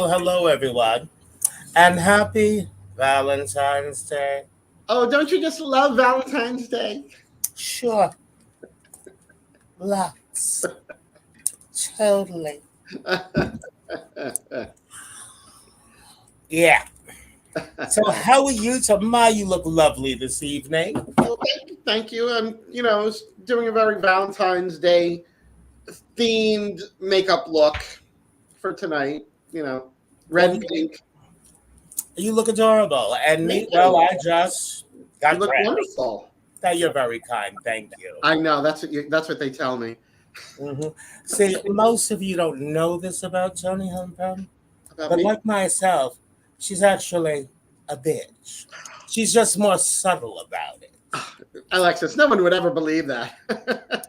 hello, everyone, and happy Valentine's Day. Oh, don't you just love Valentine's Day? Sure, lots, totally. Yeah. So, how are you? You look lovely this evening. Well, thank you. I'm, doing a very Valentine's Day themed makeup look for tonight. You know, red Well, and pink. you look adorable. And Thank me, well, you. I just You got look dressed. wonderful. You're very kind. Thank you. I know. That's what they tell me hmm See, most of you don't know this about Toni Homeperm. about But me. like myself, she's actually a bitch. She's just more subtle about it. Alexis, no one would ever believe that.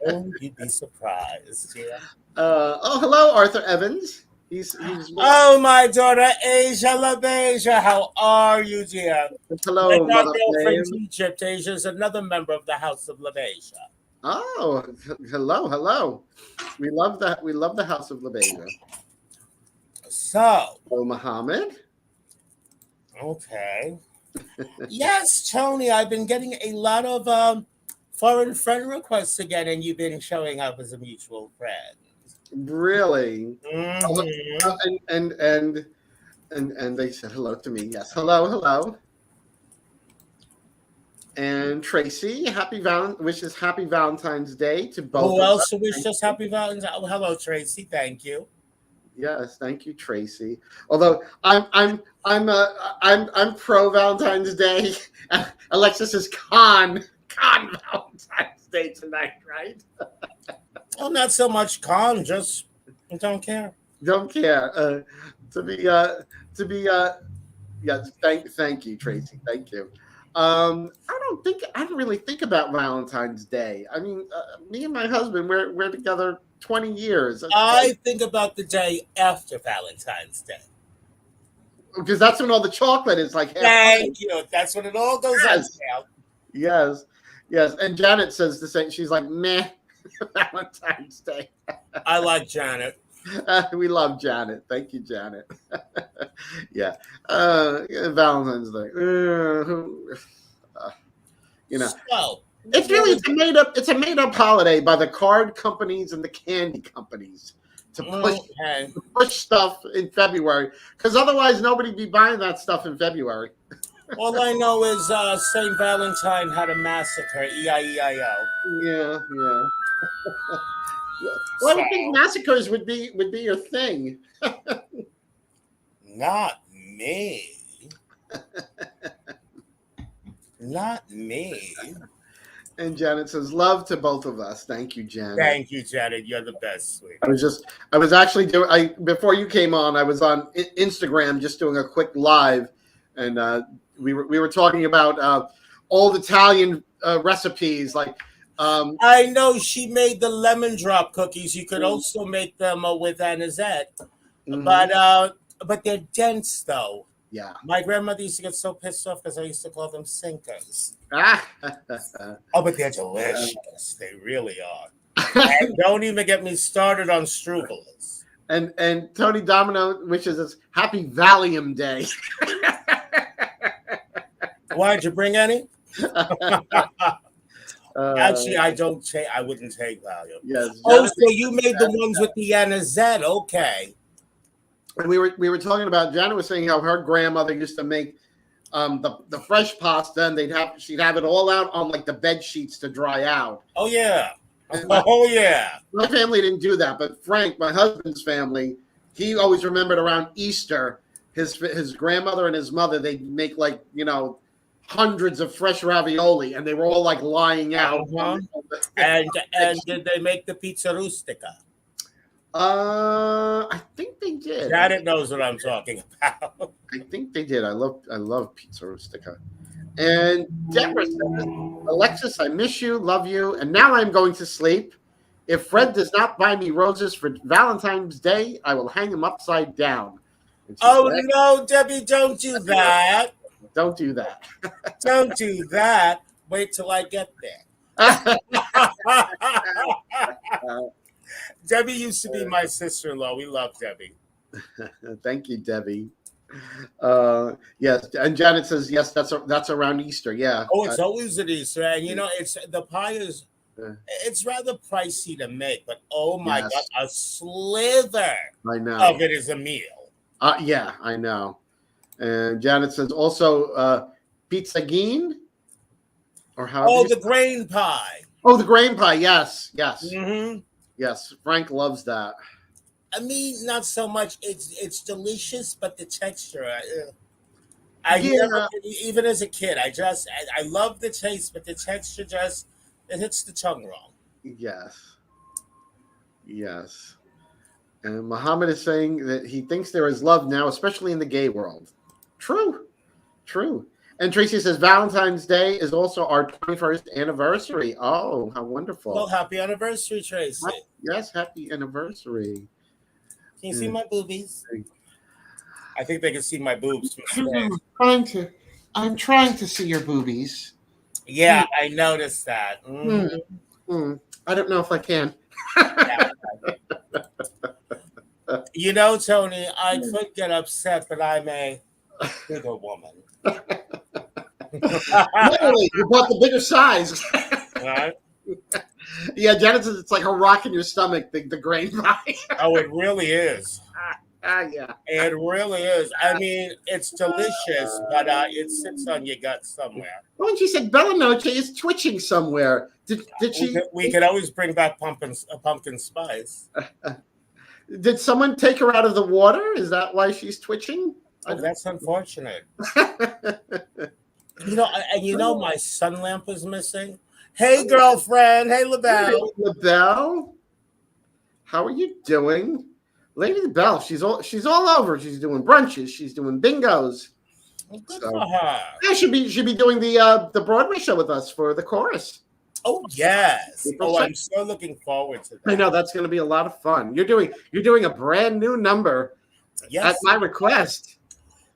Oh, you'd be surprised, yeah. Oh, hello, Arthur Evans. He's Oh, my daughter Asia Love Asia, how are you, dear? hello, Like our Mother girlfriend Flame. Egypt, Asia is another member of the House of Labesia. Oh, hello. We love that. We love the House of LaBeija. So, Oh, Muhammad. okay. Yes, Tony, I've been getting a lot of foreign friend requests again, and you've been showing up as a mutual friend. Really? Oh, hmm and they said hello to me. Yes, hello. And Tracy, wishes happy Valentine's Day to both Who of else us. wished us happy Valentine's? Oh, hello, Tracy. Thank you. Yes, thank you, Tracy. Although I'm pro Valentine's Day. Alexis is con Valentine's Day tonight, right? Oh, not so much con, just don't care. Don't care. To be to be Yes, thank you, Tracy. Thank you. I don't really think about Valentine's Day. I mean, me and my husband, we're together 20 years. I think about the day after Valentine's Day. Because that's when all the chocolate is like half price. Thank you. That's when it all goes on Yes, sale. yes. And Janet says the same. She's like, meh, Valentine's Day. I like Janet. We love Janet. Thank you, Janet. Yeah. Yeah, Valentine's Day. You know, So, it's what really is, it's a made up holiday by the card companies and the candy companies to okay. push stuff in February because otherwise nobody be buying that stuff in February. All I know is St. Valentine had a massacre, E-I-E-I-O. Yeah. Well, I So, would think massacres would be your thing. not me. Not me. And Janet says, "Love to both of us." Thank you, Janet. Thank you, Janet. You're the best, sweetie. I was actually doing. I Before you came on, I was on Instagram just doing a quick live, and we were talking about old Italian recipes like. I know she made the lemon drop cookies. You could also make them with anisette, Mhm. but they're dense though. Yeah. My grandmother used to get so pissed off because I used to call them sinkers. Ah. Oh, but they're delicious. They really are. And don't even get me started on strugels. and Tony Domino wishes us happy Valium Day. Why'd you bring any? Actually, Uh, I don't take. I wouldn't take Valium. yes, Oh, Janet. so you made the ones with the anisette? Okay. And we were talking about Janet was saying how her grandmother used to make the fresh pasta, and she'd have it all out on like the bed sheets to dry out. Oh yeah. And Oh yeah. my family didn't do that, but Frank, my husband's family, he always remembered around Easter, his grandmother and his mother, they'd make like hundreds of fresh ravioli, and they were all like lying out. Uh-huh. And did they make the pizza rustica? I think they did. Janet knows what I'm talking about. I think they did. I love pizza rustica. And Deborah says, Alexis, I miss you, love you, and now I'm going to sleep. If Fred does not buy me roses for Valentine's Day, I will hang him upside down. Oh no, Debbie, don't do that. Don't do that. Don't do that. Wait till I get there. Debbie used to be my sister-in-law. We love Debbie. Thank you, Debbie. Yes, and Janet says yes. That's around Easter. Yeah. Oh, it's always at Easter, and it's the pie is Uh, it's rather pricey to make, but oh my god, yes, a slither I of know. it is a meal. Yeah, I know. And Janet says also pizza or however Oh, you. the grain pie. Oh, the grain pie. Yes, yes, Hmm. yes. Frank loves that. I mean, not so much. It's delicious, but the texture. I never, Yeah. even as a kid, I love the taste, but the texture just it hits the tongue wrong. Yes. Yes. And Muhammad is saying that he thinks there is love now, especially in the gay world. True. True. And Tracy says Valentine's Day is also our 21st anniversary. Oh, how Well, wonderful. happy anniversary, Tracy. Yes, happy anniversary. Can you see Yeah. my boobies? I think they can see my boobs from space. Trying to, I'm trying to see your boobies. Yeah, I noticed that. Hmm. Hmm. I don't know if I can. Tony, I could get upset, but I'm a bigger woman. Literally, you bought the bigger size. Right? Yeah, Janet says it's like a rock in your stomach, the grain pie. Oh, it really is. Yeah. It really is. I mean, it's delicious, but it sits on your gut somewhere. Oh, and she said Bella Noche is twitching somewhere. Did she? We could always bring back pumpkin spice. Did someone take her out of the water? Is that why she's twitching? Oh, that's unfortunate. My sun lamp was missing. Hey, girlfriend. Hey, LaBelle. LaBelle, how are you doing? Lady LaBelle, she's all over. She's doing brunches. She's doing bingos. Good for her. Yeah, she'd be doing the Broadway show with us for the chorus. Oh yes. Oh, I'm so looking forward to that. I know that's going to be a lot of fun. You're doing a brand new number at my request.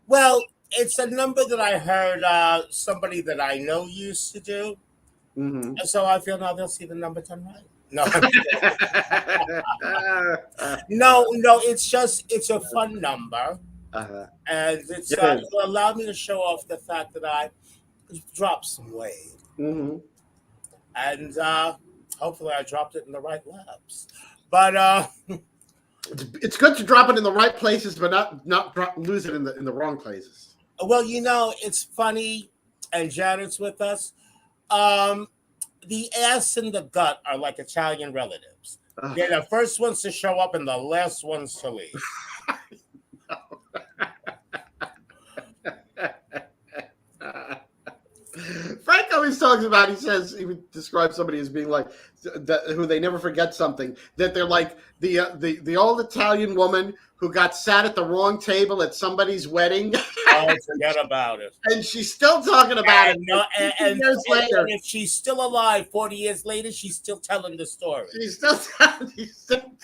Well, it's a number that I heard somebody that I know used to do. Mm-hmm. So I feel now they'll see the number done right. No, no. It's a fun number, and it allowed me to show off the fact that I dropped some weight, and hopefully I dropped it in the right laps. But it's good to drop it in the right places, but not lose it in the wrong places. Well, it's funny, and Janet's with us. The ass and the gut are like Italian relatives. They're the first ones to show up and the last ones to leave. Frank always talks about, he would describe somebody as being like, who they never forget something, that they're like the old Italian woman who got sat at the wrong table at somebody's wedding. Oh, forget about it. And she's still talking about it. And years later. And if she's still alive 40 years later, she's still telling the story. She's still telling.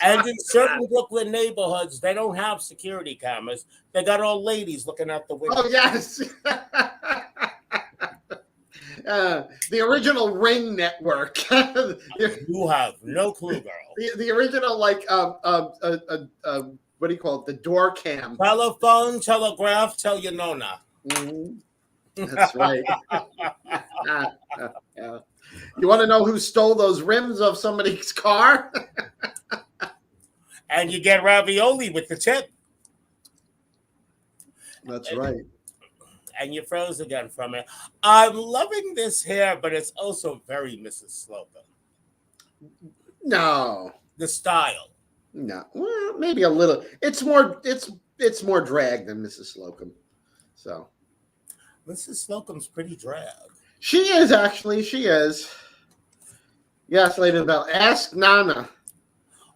And in certain Brooklyn neighborhoods, they don't have security cameras. They got old ladies looking out the window. Oh, yes. The original Ring network. You have no clue, girl. The original, like, what do you call it? The door cam. Telephone, telegraph, tell your nona. Mm-hmm. That's right. Yeah. You want to know who stole those rims of somebody's car? And you get ravioli with the tip. That's right. And you froze again from it. I'm loving this hair, but it's also very Mrs. Slocum. No. The style. No. Well, maybe a little. It's more drag than Mrs. Slocum. So. Mrs. Slocum's pretty drag. She is, actually. She is. Yes, Lady Bell. Ask Nana.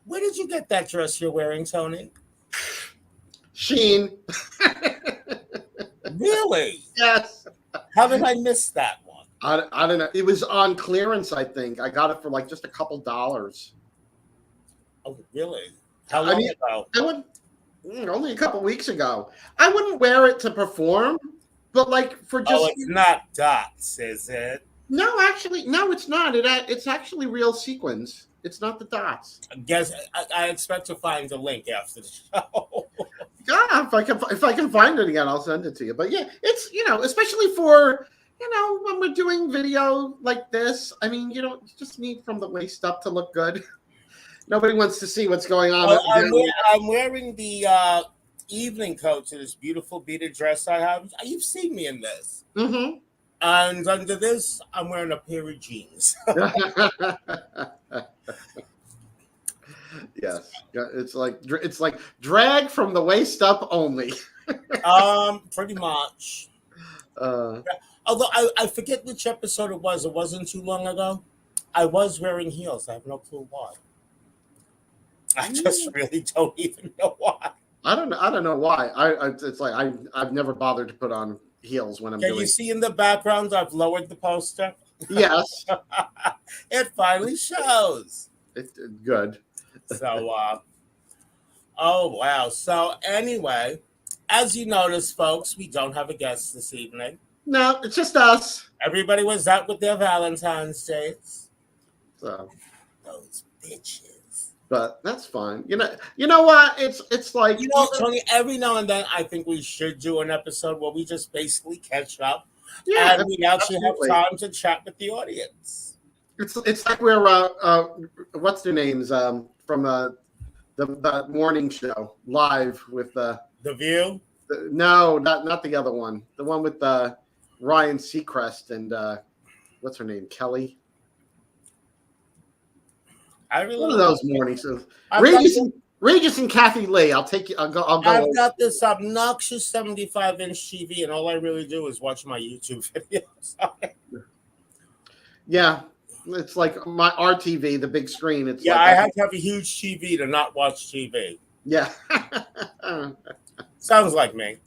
Where did you get that dress you're wearing, Tony? Shein. Really? Yes. How did I miss that one? I don't know. It was on clearance, I think. I got it for like just a couple dollars. Oh, really? How long ago? Only a couple weeks ago. I wouldn't wear it to perform, but like for just. Oh, it's not dots, is it? No, actually, no, it's not. It's actually real sequins. It's not the dots. I guess I expect to find the link after the show. Yeah, if I can find it again, I'll send it to you. But yeah, it's especially for when we're doing video like this. I mean, you just need from the waist up to look good. Nobody wants to see what's going on. Well, I'm wearing the evening coat to this beautiful beaded dress I have. You've seen me in this. Mm-hmm. And under this, I'm wearing a pair of jeans. Yes, it's like drag from the waist up only. Pretty much. Although I forget which episode it was. It wasn't too long ago. I was wearing heels. I have no clue why. I just really don't even know why. I don't know why. It's like I've never bothered to put on heels when I'm doing. Can you see in the background? I've lowered the poster. Yes. It finally shows. It's good. So, oh wow. So anyway, as you notice, folks, we don't have a guest this evening. No, it's just us. Everybody was out with their Valentine's days. So those bitches. But that's fine. You know what? It's like Tony. Every now and then, I think we should do an episode where we just basically catch up, and we actually have time to chat with the audience. It's like we're what's their names from the morning show live with The View. No, not the other one. The one with Ryan Seacrest and what's her name, Kelly. One of those mornings. Regis and Kathy Lee. I'll go. I've got this obnoxious 75-inch TV, and all I really do is watch my YouTube videos. Yeah, it's like my RTV, the big screen. It's I have to have a huge TV to not watch TV. Yeah, sounds like me.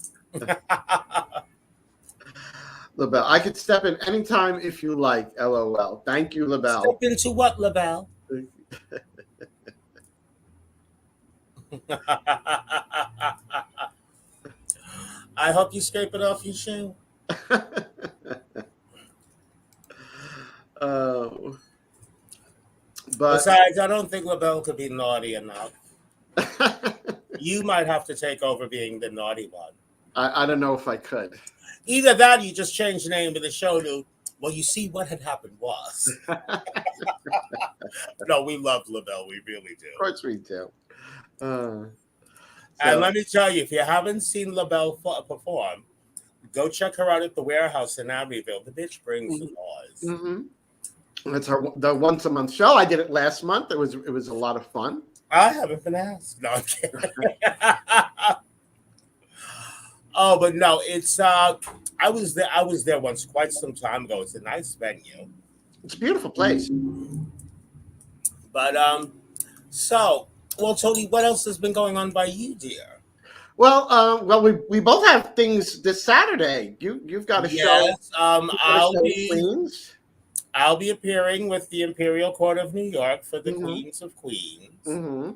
LaBelle, I could step in anytime if you like. LOL. Thank you, LaBelle. Step into what, LaBelle? I hope you scrape it off your shoe. But besides, I don't think LaBelle could be naughty enough. You might have to take over being the naughty one. I don't know if I could. Either that, or you just change the name of the show to, well, you see, what had happened was. No, we love LaBelle. We really do. Of course we do. And let me tell you, if you haven't seen LaBelle perform, go check her out at the Warehouse in Abbeville. The bitch brings the noise. Mm-hmm. It's the once a month show. I did it last month. It was a lot of fun. I haven't been asked. No, I'm kidding. Oh, but no, it's I was there once quite some time ago. It's a nice venue. It's a beautiful place. But well, Tony, what else has been going on by you, dear? Well, we both have things this Saturday. You've got a show. I'll be appearing with the Imperial Court of New York for the Queens of Queens. Mm-hmm.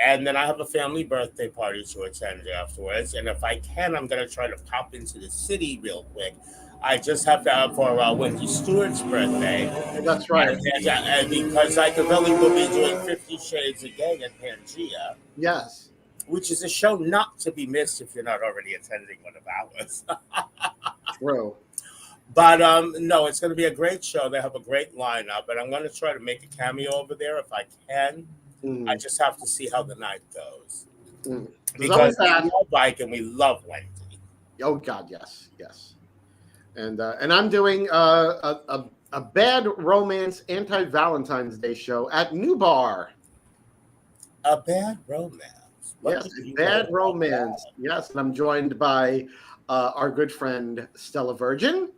And then I have a family birthday party to attend afterwards. And if I can, I'm going to try to pop into the city real quick. I just have to for Wendy Stewart's birthday. That's right. And because Icaveli will be doing 50 Shades of Gay at Pangea. Yes. Which is a show not to be missed if you're not already attending one of ours. True. But no, it's going to be a great show. They have a great lineup. And I'm going to try to make a cameo over there if I can. I just have to see how the night goes. Because we love Ike and we love Wendy. Oh, God, yes. And I'm doing a bad romance anti-Valentine's Day show at New Bar. A bad romance? Yes, bad romance. Yes, and I'm joined by our good friend Stella Virgin.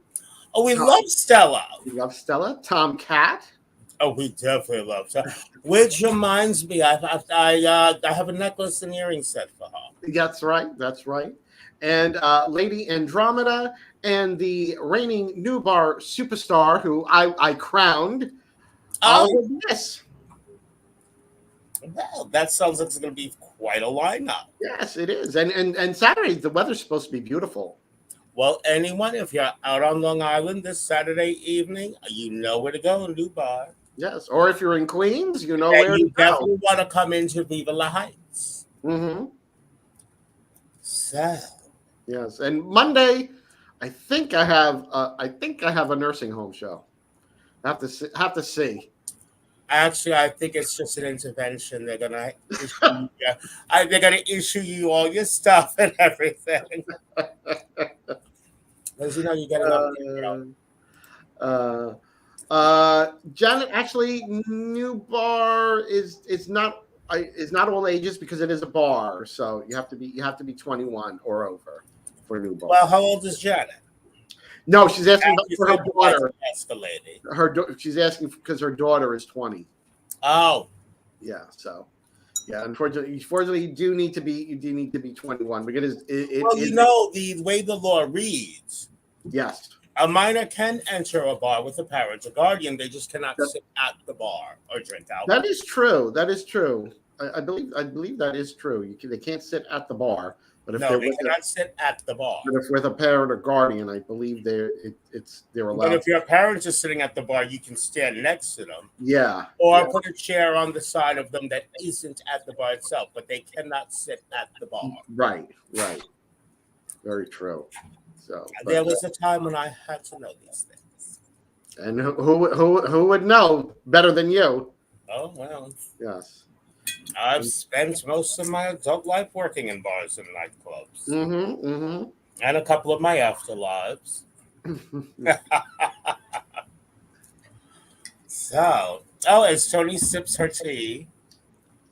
Oh, we love Stella. We love Stella. Tom Cat. Oh, we definitely love Stella. Which reminds me, I have a necklace and earring set for her. That's right. And Lady Andromeda and the reigning New Bar superstar who I crowned. Yes. Well, that sounds like it's going to be quite a lineup. Yes, it is. And Saturday, the weather's supposed to be beautiful. Well, anyone, if you're out on Long Island this Saturday evening, you know where to go, New Bar. Yes. Or if you're in Queens, you know And where to you go. definitely want to come into Viva La Heights. Mm-hmm. So. Yes. And Monday, I think I have a nursing home show. Have to see. Actually, I think it's just an intervention. They're gonna issue you all your stuff and everything. Because you're getting up. Uh, Janet, actually, new bar is not all ages because it is a bar, so you have to be 21 or over for new bar. Well, how old is Janet? No, she's asking for her daughter. Escalating. She's asking because her daughter is 20. Oh, yeah. So, yeah. Unfortunately, you do need to be 21 because the way the law reads. Yes. A minor can enter a bar with a parent or guardian. They just cannot sit at the bar or drink alcohol. That is true. That is true. I believe that is true. They can't sit at the bar, but if they cannot sit at the bar. But if with a parent or guardian, I believe they're allowed. But if your parents are sitting at the bar, you can stand next to them. Yeah. Or put a chair on the side of them that isn't at the bar itself, but they cannot sit at the bar. Right. Very true. So there was a time when I had to know these things. And who would know better than you? Oh, well. Yes. I've spent most of my adult life working in bars and nightclubs. Mm-hmm, mm-hmm. And a couple of my afterlives. So, as Toni sips her tea.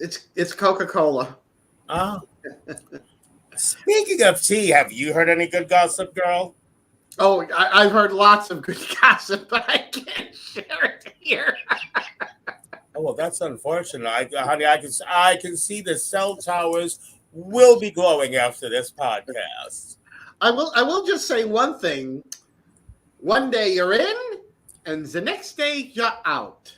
It's Coca-Cola. Oh. Speaking of tea, have you heard any good gossip, girl? Oh, I've heard lots of good gossip, but I can't share it here. Oh, well, that's unfortunate. Honey, I can see the cell towers will be glowing after this podcast. I will just say one thing. One day you're in, and the next day you're out.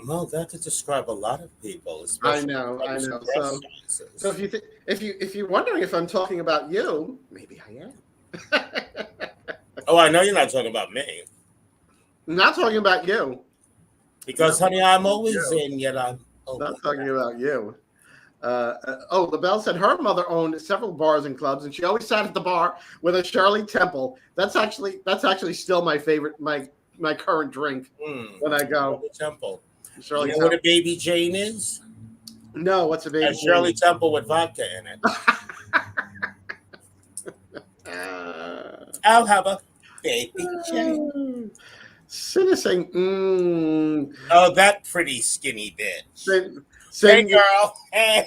Well, that could describe a lot of people. I know. So if you're wondering if I'm talking about you, maybe I am. Oh, I know you're not talking about me. I'm not talking about you. Because, honey, I'm always in, yet I'm not talking about you. LaBelle said her mother owned several bars and clubs, and she always sat at the bar with a Shirley Temple. That's actually still my favorite, my current drink when I go. Shirley Temple. Shirley you know what a Baby Jane is? No, what's a Baby Jane? Shirley Temple with vodka in it. I'll have a Baby Jane. Cinna saying, Oh, that pretty skinny bitch. Hey, girl. Hey.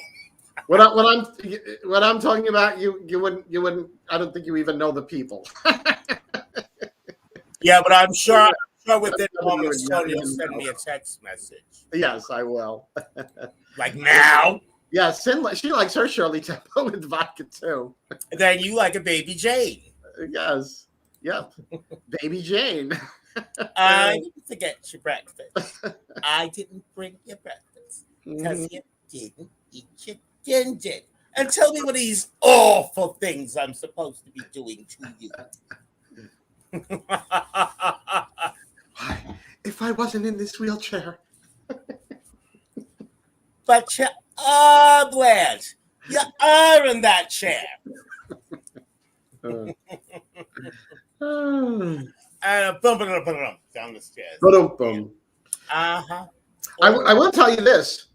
When I'm talking about, you wouldn't. I don't think you even know the people. Yeah, but I'm sure within moments Toni will send me a text message. Yes, I will. Like now? Yeah, she likes her Shirley Temple with vodka too. And then you like a Baby Jane. Yes. Yep. Baby Jane. I didn't forget your breakfast. I didn't bring your breakfast because you didn't eat your ginger. And tell me what are these awful things I'm supposed to be doing to you. If I wasn't in this wheelchair. But you are, Blanche. You are in that chair. And boom, down the stairs. Boom. Uh-huh. I will tell you this.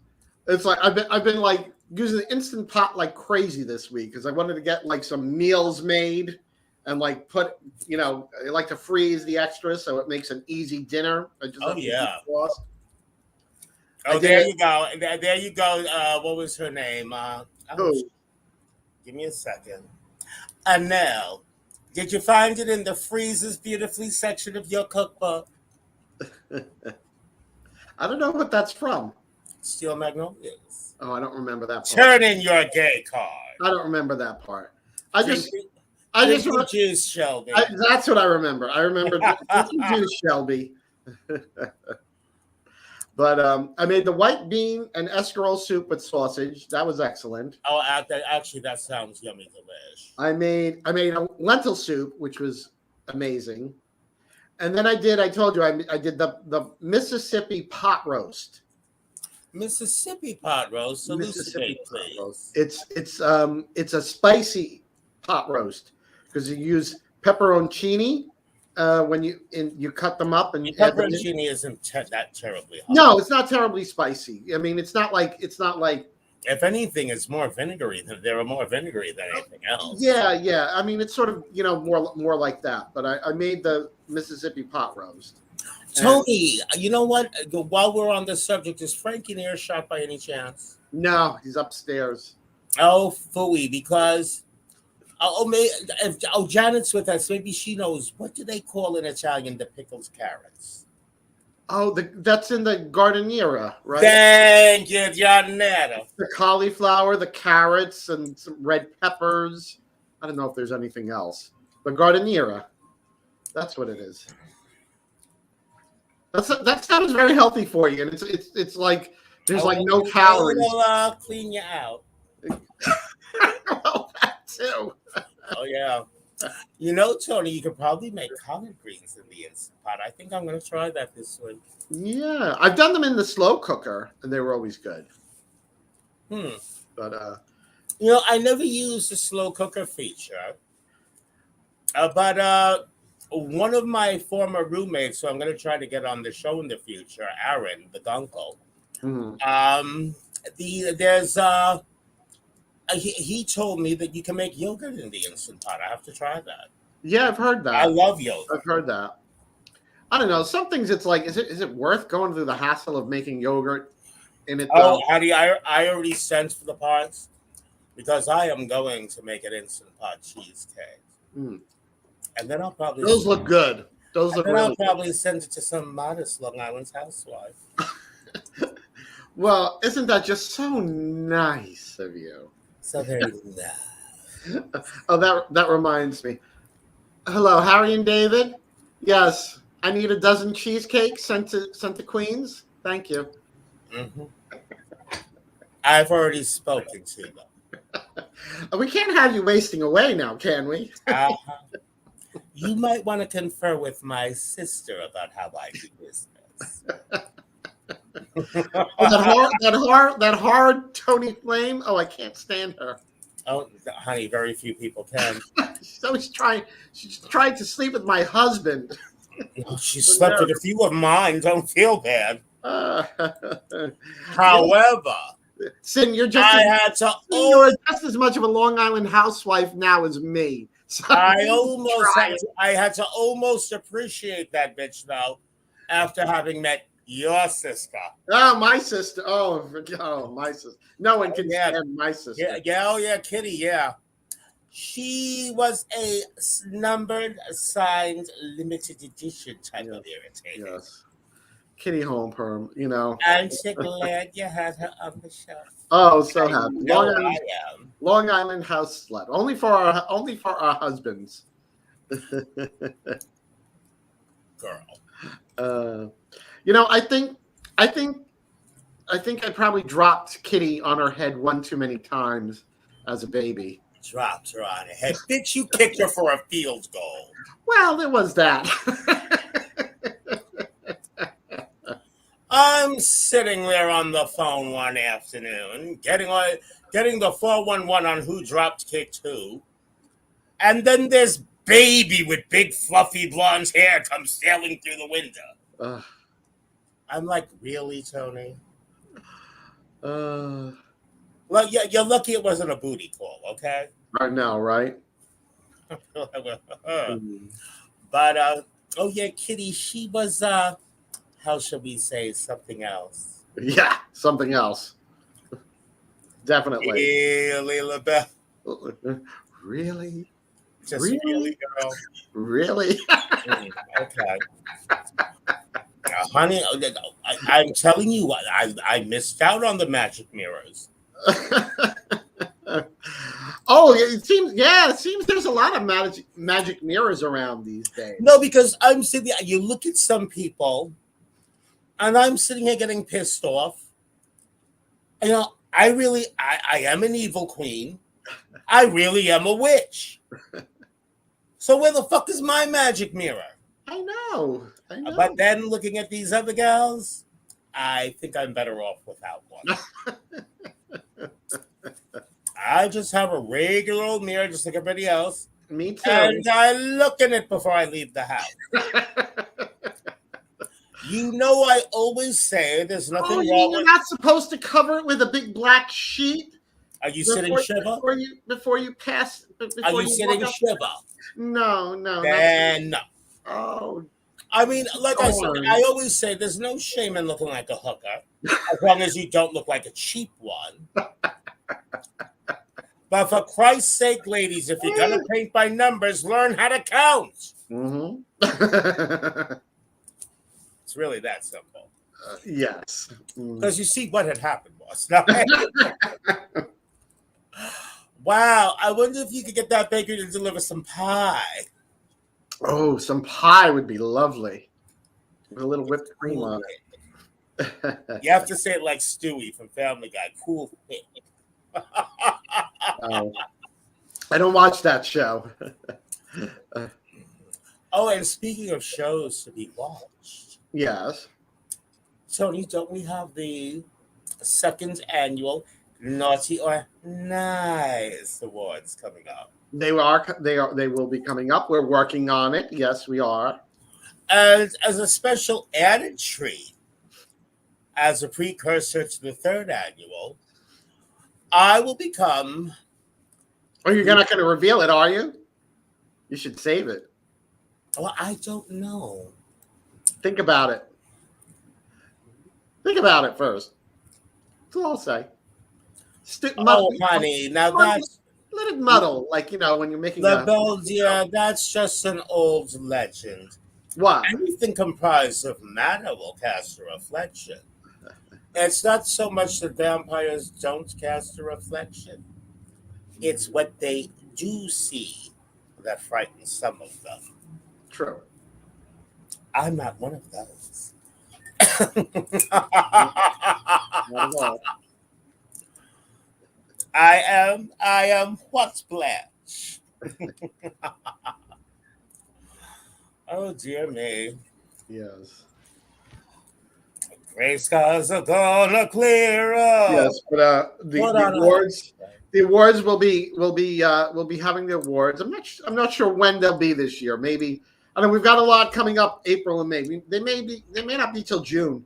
It's like I've been like using the Instant Pot like crazy this week because I wanted to get like some meals made and like put, I like to freeze the extras so it makes an easy dinner. There you go. There you go. What was her name? Give me a second. Anel. Did you find it in the freezes beautifully section of your cookbook? I don't know what that's from. Steel Magnolias. Oh, I don't remember that part. Turn in your gay card. I don't remember that part. Juice, Shelby. That's what I remember. I remember juice, Shelby. But I made the white bean and escarole soup with sausage. That was excellent. Oh, actually, that sounds yummy delish. I made a lentil soup, which was amazing. And then I told you, I did the Mississippi pot roast. Mississippi pot roast. Elucidate, please. It's a spicy pot roast because you use pepperoncini when you cut them up and add them in. Pepperoncini isn't that terribly hot. No, it's not terribly spicy. I mean, it's not like. If anything, it's more vinegary. They're more vinegary than anything else. Yeah. I mean, it's sort of more like that. But I made the Mississippi pot roast. Toni, you know what? While we're on this subject, is Frankie in earshot by any chance? No, he's upstairs. Oh, phooey, because Janet's with us. Maybe she knows. What do they call in Italian the pickles carrots? Oh, that's in the giardiniera, right? Thank you, Janetta. The cauliflower, the carrots, and some red peppers. I don't know if there's anything else. But giardiniera. That's what it is. That sounds very healthy for you, and it's like there's no calories. It'll clean you out. Well, that too. Oh yeah. You know, Toni, you could probably make collard greens in the Instant Pot. I think I'm going to try that this week. Yeah, I've done them in the slow cooker, and they were always good. But I never used the slow cooker feature. But one of my former roommates, so I'm going to try to get on the show in the future, Aaron, the gunkle. He told me that you can make yogurt in the Instant Pot. I have to try that. Yeah, I've heard that. I love yogurt. I've heard that. I don't know. Some things it's like, is it worth going through the hassle of making yogurt in it? Hattie, I already sent for the parts because I am going to make an Instant Pot cheesecake. And then I'll probably look good. Those look really I'll probably send it to some modest Long Island housewife. Well, isn't that just so nice of you? So very nice. Oh, that reminds me. Hello, Harry and David. Yes, I need a dozen cheesecakes sent to Queens. Thank you. I've already spoken to them. We can't have you wasting away now, can we? You might want to confer with my sister about how I do business. that hard Toni Flame. Oh, I can't stand her. Oh, honey, very few people can. She's trying to sleep with my husband. She slept with a few of mine. Don't feel bad. However, Sin, you're just as much of a Long Island housewife now as me. So I had to almost appreciate that bitch though, after having met your sister. Oh, my sister. Oh, my sister. No one can stand my sister. Yeah, Kitty, yeah. She was a numbered, signed, limited edition type of irritator. Yes. Kitty Homeperm, I'm so glad you had her on the show. Oh, so happy. Long Island house slut. Only for our husbands. Girl. I think I probably dropped Kitty on her head one too many times as a baby. Dropped her on her head. Bitch, you kicked her for a field goal. Well, there was that. I'm sitting there on the phone one afternoon, getting the 411 on who dropped kicked who, and then this baby with big fluffy blonde hair comes sailing through the window. I'm like, really, Toni? Well, yeah, you're lucky it wasn't a booty call, okay? I know, right? But Kitty, she was how shall we say, something else? Yeah, something else. Definitely. Really, LaBelle? Really? Just really, girl? Really? Okay. Honey, I'm telling you what, I missed out on the magic mirrors. Oh, it seems there's a lot of magic mirrors around these days. No, because I'm sitting there, you look at some people, and I'm sitting here getting pissed off. I am an evil queen. I really am a witch. So where the fuck is my magic mirror? I I know. But then looking at these other gals, I think I'm better off without one. I just have a regular old mirror, just like everybody else. Me too. And I look in it before I leave the house. You know, I always say there's nothing wrong you're with. not supposed to cover it with a big black sheet. Are you sitting Shiva? Before you pass. Are you sitting Shiva? No. Then no. Oh. I mean, like I said, I always say there's no shame in looking like a hooker, as long as you don't look like a cheap one. But for Christ's sake, ladies, if you're gonna paint by numbers, learn how to count. Mm-hmm. It's really that simple. Yes. Because you see what had happened was. Wow, I wonder if you could get that bakery to deliver some pie. Oh, some pie would be lovely. With a little whipped cream on it. You have to say it like Stewie from Family Guy. Cool. I don't watch that show. Oh, and speaking of shows to be watched. Yes. Toni, don't we have the second annual Naughty or Nice Awards coming up? They will be coming up. We're working on it. Yes, we are. And as a special added treat, as a precursor to the third annual, I will become. Oh, you're not going to reveal it, are you? You should save it. Well, I don't know. Think about it. Think about it first. That's all I'll say. Honey, now that's. Let it muddle, like, when you're making yeah, that's just an old legend. What? Anything comprised of matter will cast a reflection. It's not so much that vampires don't cast a reflection. It's what they do see that frightens some of them. True. I'm not one of those. Not at all. I am what's Blanche? Oh dear me. Yes. Gray skies are gonna clear up. Yes, but the awards will be having the awards. I'm not sure when they'll be this year. Maybe I know we've got a lot coming up April and May. They may not be till June.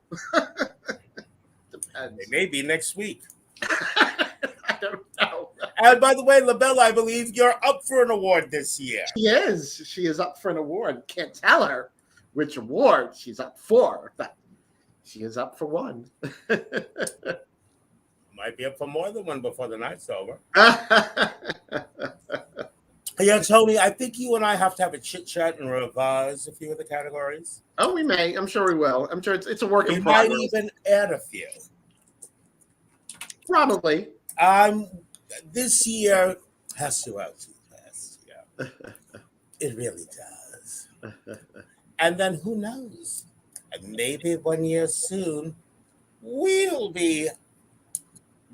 Depends. They may be next week. I don't know. And by the way, LaBelle, I believe you're up for an award this year. She is. She is up for an award. Can't tell her which award she's up for, but she is up for one. Might be up for more than one before the night's over. Yeah, Toni, I think you and I have to have a chit chat and revise a few of the categories. Oh, we may. I'm sure we will. I'm sure it's a work in progress. We might even add a few. Probably. This year has to outdo last year. It really does. And then who knows? Maybe 1 year soon, we'll be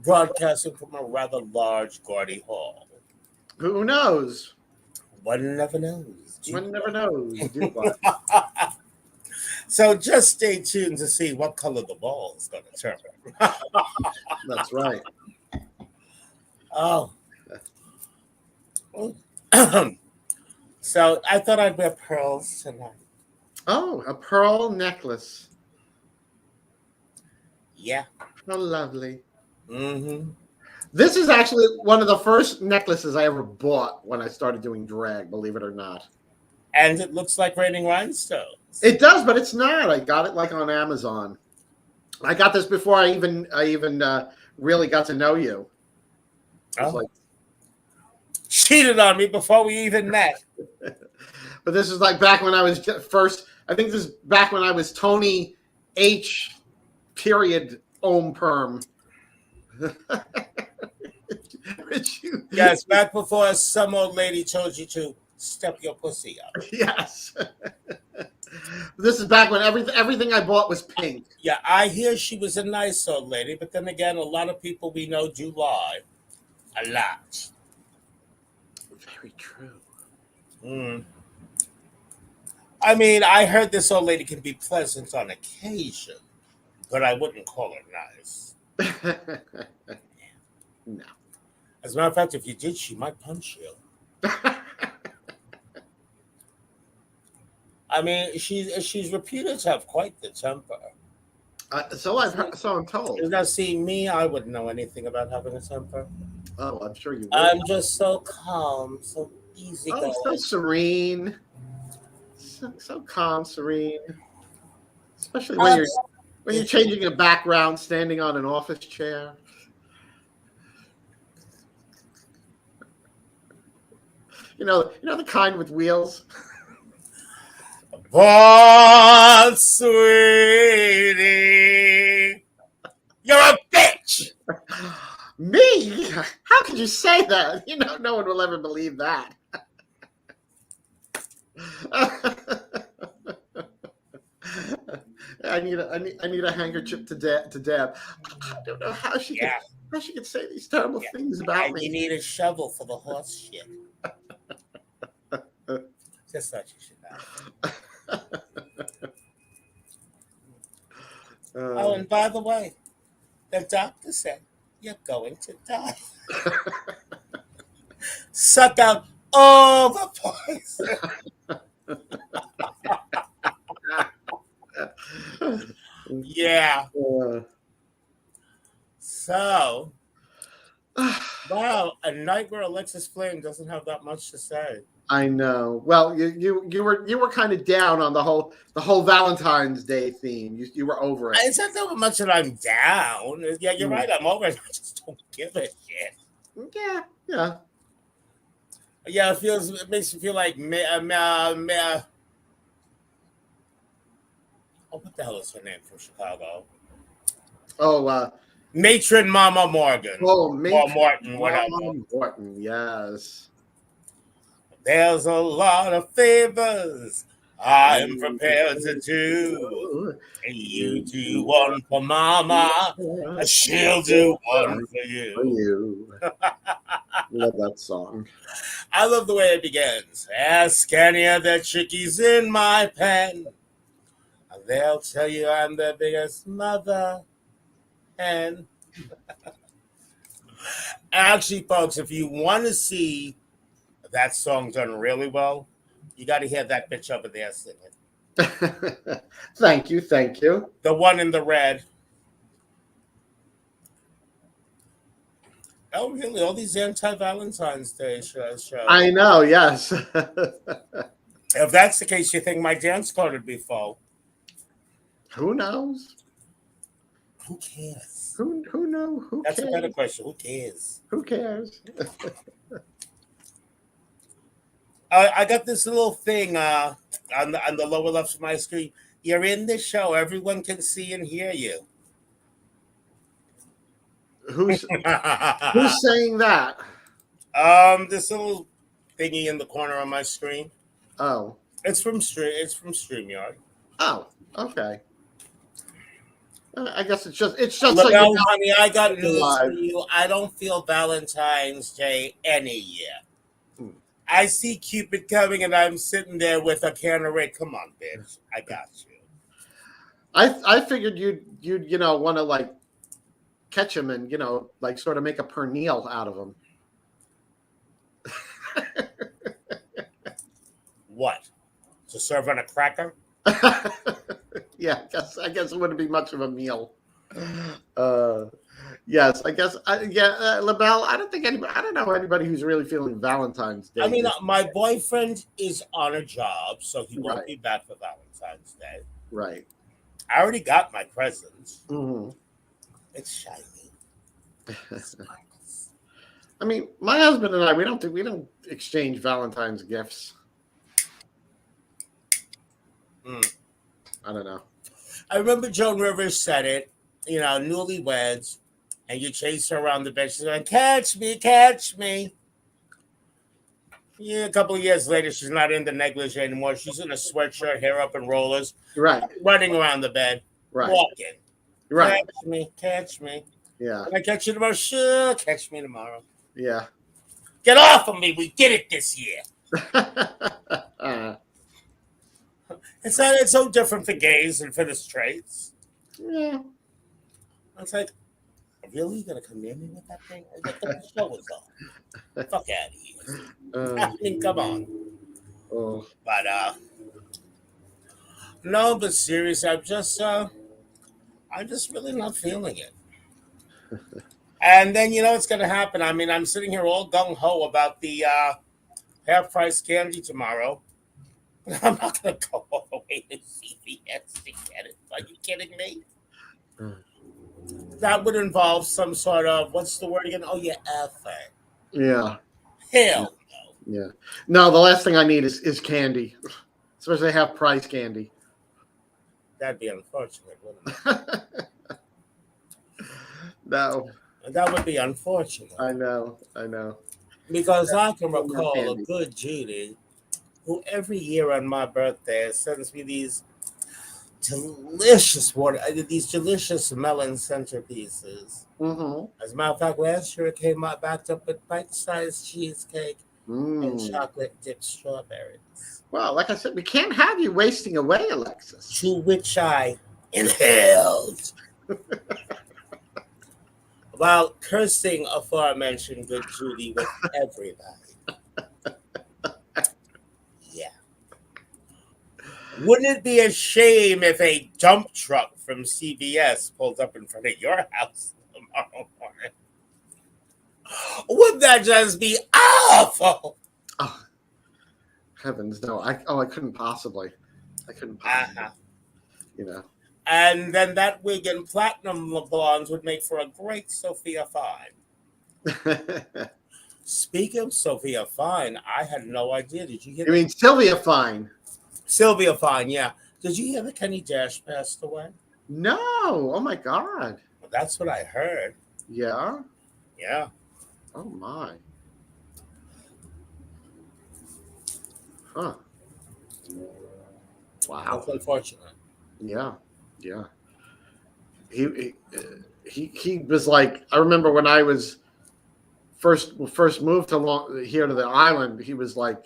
broadcasting from a rather large, gaudy hall. Who knows? One never knows. One never knows. So just stay tuned to see what color the ball is going to turn. That's right. Oh. So I thought I'd wear pearls tonight. Oh, a pearl necklace. Yeah. How lovely. Mm-hmm. This is actually one of the first necklaces I ever bought when I started doing drag, believe it or not. And it looks like raining rhinestones. It does, but it's not. I got it like on Amazon. I got this before I even really got to know you. Cheated on me before we even met. But this is like back when I was first. I think this is back when I was Toni H. Period Homeperm. Yes, back before some old lady told you to step your pussy up. Yes. This is back when everything I bought was pink. Yeah, I hear she was a nice old lady, but then again, a lot of people we know do lie. A lot. Very true. Mm. I mean, I heard this old lady can be pleasant on occasion, but I wouldn't call her nice. No. As a matter of fact, if you did, she might punch you. I mean, she's reputed to have quite the temper. So I'm told. Now, see me, I wouldn't know anything about having a temper. Oh, I'm sure you would. I'm just so calm, so easygoing. Oh, so serene. So calm, serene. Especially when you're changing a background, standing on an office chair. You know the kind with wheels. But sweetie, you're a bitch. Me? How could you say that? No one will ever believe that. I need a handkerchief to dab. I don't know how she could say these terrible things about me. You need a shovel for the horse shit. Just thought you should know. Oh, and by the way, the doctor said you're going to die. Suck out all the poison. Yeah. So, wow, a night where Alexis Flame doesn't have that much to say. I know. Well, you were kind of down on the whole Valentine's Day theme. You were over it. It's not that much that I'm down. Yeah, you're right. I'm over it. I just don't give a shit. Yeah. Yeah, it makes me feel like what the hell is her name from Chicago? Oh, Matron Mama Morgan. Oh, Matron Morton, whatever. Morton, yes. There's a lot of favors I'm prepared to do. And you do one for Mama, and she'll do one for you. Love that song. I love the way it begins. Ask any of the chickies in my pen, and they'll tell you I'm the biggest mother hen. Actually, folks, if you want to see that song done really well, you got to hear that bitch over there singing. Thank you. The one in the red. Oh, really? All these anti-Valentine's Day shows. I know, yes. If that's the case, you think my dance card would be full? Who knows? Who cares? Who knows? That's a better question. Who cares? Who cares? I got this little thing on the lower left of my screen. You're in the show. Everyone can see and hear you. Who's saying that? This little thingy in the corner on my screen. Oh, it's from StreamYard. Oh, okay. I guess it's just like honey, I got news for you. I don't feel Valentine's Day any year. I see Cupid coming, and I'm sitting there with a can of Ray. Come on, bitch, I got you. I figured you'd want to like catch him and like sort of make a pernil out of him. What? To serve on a cracker? Yeah, I guess it wouldn't be much of a meal. Yes, I guess. LaBelle, I don't know anybody who's really feeling Valentine's Day. I mean, my boyfriend is on a job, so he won't be back for Valentine's Day. Right. I already got my presents. Mm-hmm. It's shiny. I mean, my husband and I, we don't exchange Valentine's gifts. I don't know. I remember Joan Rivers said it, newlyweds, and you chase her around the bed. She's going, catch me, catch me. Yeah, a couple of years later, she's not in the negligee anymore. She's in a sweatshirt, hair up in rollers. Right. Running around the bed. Right. Walking. Right. Catch me. Yeah. Can I catch you tomorrow? Sure, catch me tomorrow. Yeah. Get off of me. We did it this year. It's so different for gays and for the straights. Yeah. It's like, really gonna come near me with that thing? I thought the show was on. Fuck out of here. I mean, come on. Oh. But no, but seriously, I'm just really not feeling it. And then you know what's gonna happen. I mean, I'm sitting here all gung ho about the half price candy tomorrow. But I'm not gonna go all the way to CVS to get it. Are you kidding me? That would involve some sort of what's the word again? Oh yeah, effort. Yeah. Hell no. Yeah. No, the last thing I need is candy, especially half price candy. That'd be unfortunate, wouldn't it? No. That would be unfortunate. I know. Because I can recall a good Judy who every year on my birthday sends me these delicious these delicious melon centerpieces. Mm-hmm. As a matter of fact, last year it came out backed up with bite-sized cheesecake and chocolate dipped strawberries. Well, like I said, we can't have you wasting away, Alexis. To which I inhaled. While cursing aforementioned good Judy with everybody. Yeah. Wouldn't it be a shame if a dump truck from CVS pulled up in front of your house tomorrow morning? Wouldn't that just be awful? Oh, heavens, no. I couldn't possibly. You know. And then that wig and platinum blondes would make for a great Sophia Fine. Speaking of Sophia Fine, I had no idea. Did you hear? You mean Sylvia Fine? Sylvia Fine, yeah. Did you hear that Kenny Dash passed away? No. Oh my God. Well, that's what I heard. Yeah. Yeah. Oh my. Huh. Wow. That's unfortunate. Yeah. He was like, I remember when I was first moved here to the island, he was like,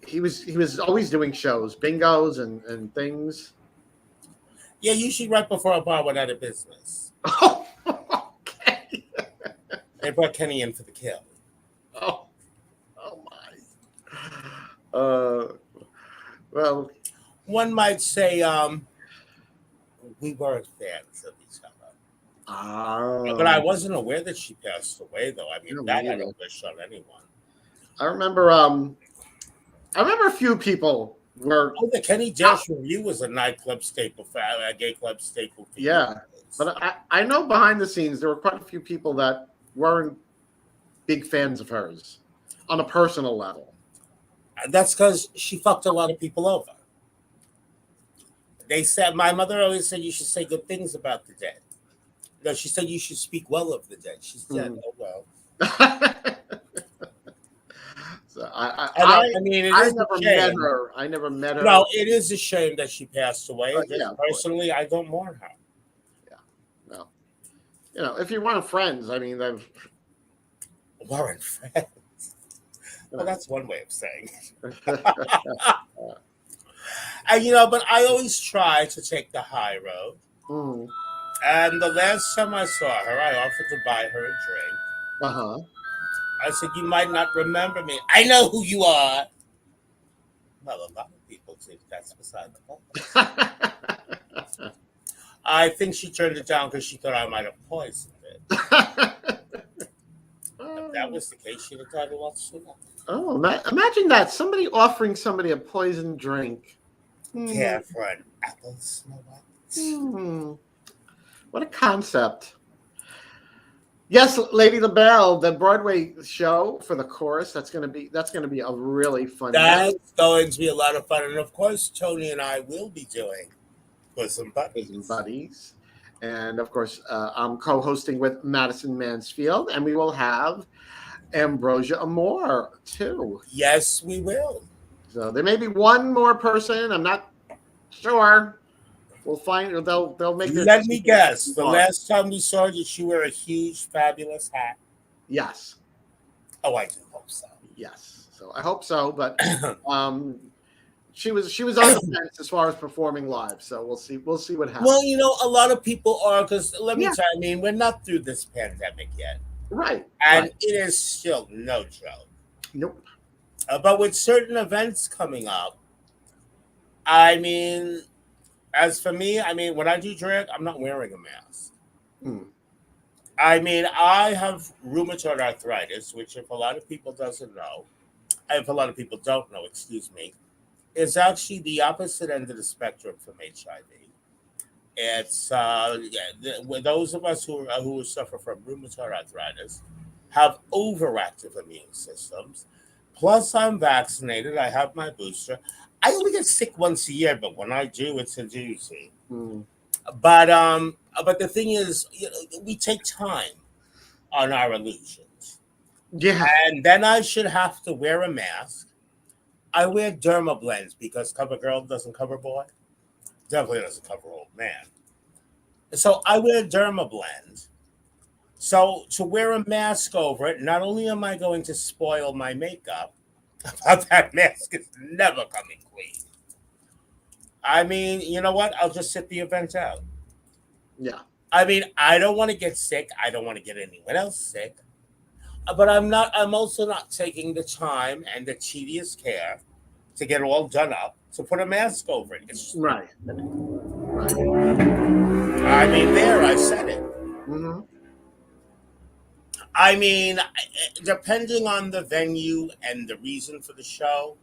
he was always doing shows, bingos and things. Yeah, usually right before a bar went out of business. Oh, okay. They brought Kenny in for the kill. Oh my. Well, one might say we weren't fans of each other. But I wasn't aware that she passed away, though. I mean, that I don't wish on anyone. I remember a few people were. Oh, the Kenny Dash Review was a nightclub staple, a gay club staple. Yeah, but I know behind the scenes there were quite a few people that weren't big fans of hers on a personal level. That's because she fucked a lot of people over. They said, my mother always said you should say good things about the dead. No, she said you should speak well of the dead. She said, oh well. So I mean, I never met her. No, it is a shame that she passed away. Personally, I don't mourn her. Yeah, well, you know, if you weren't friends, I mean, they've weren't friends. Well, that's one way of saying it. And, you know, but I always try to take the high road. Mm. And the last time I saw her, I offered to buy her a drink. Uh-huh. I said, you might not remember me. I know who you are. Well, a lot of people think that's beside the point. I think she turned it down because she thought I might have poisoned it. If that was the case, she'd have done it a lot sooner. Oh, imagine that. Somebody offering somebody a poisoned drink. Care for an apple, Snow White. What a concept. Yes, Lady LaBelle, the Broadway show for the chorus. That's gonna be a really fun. That's going to be a lot of fun, and of course, Toni and I will be doing Bosom Buddies. And of course, I'm co-hosting with Madison Mansfield, and we will have Ambrosia Amore too. Yes, we will. So there may be one more person. I'm not sure. We'll find. They'll make. Let me guess. The last time we saw her, did she wear a huge, fabulous hat? Yes. Oh, I do hope so. Yes. So I hope so, but she was on the fence as far as performing live. So we'll see what happens. Well, a lot of people are, because let me Yeah. tell you, I mean, we're not through this pandemic yet, Right. and Right. it is still no joke. Nope. But with certain events coming up, I mean, as for me, I mean, when I do drag, I'm not wearing a mask. Mm. I mean, I have rheumatoid arthritis, which if a lot of people doesn't know, if a lot of people don't know, excuse me, is actually the opposite end of the spectrum from HIV. It's with those of us who suffer from rheumatoid arthritis have overactive immune systems. Plus, I'm vaccinated. I have my booster. I only get sick once a year, but when I do, it's a doozy. Mm. But the thing is, we take time on our illusions, Yeah. and then I should have to wear a mask. I wear derma blends because cover girl doesn't cover boy, definitely doesn't cover old man. So I wear derma blend. So to wear a mask over it, not only am I going to spoil my makeup, but that mask is never coming clean. I mean, you know what? I'll just sit the event out. Yeah. I mean, I don't want to get sick. I don't want to get anyone else sick. But I'm not. I'm also not taking the time and the tedious care to get it all done up to put a mask over it. It's Right. Right. I mean, there I said it. Mm-hmm. I mean, depending on the venue and the reason for the show,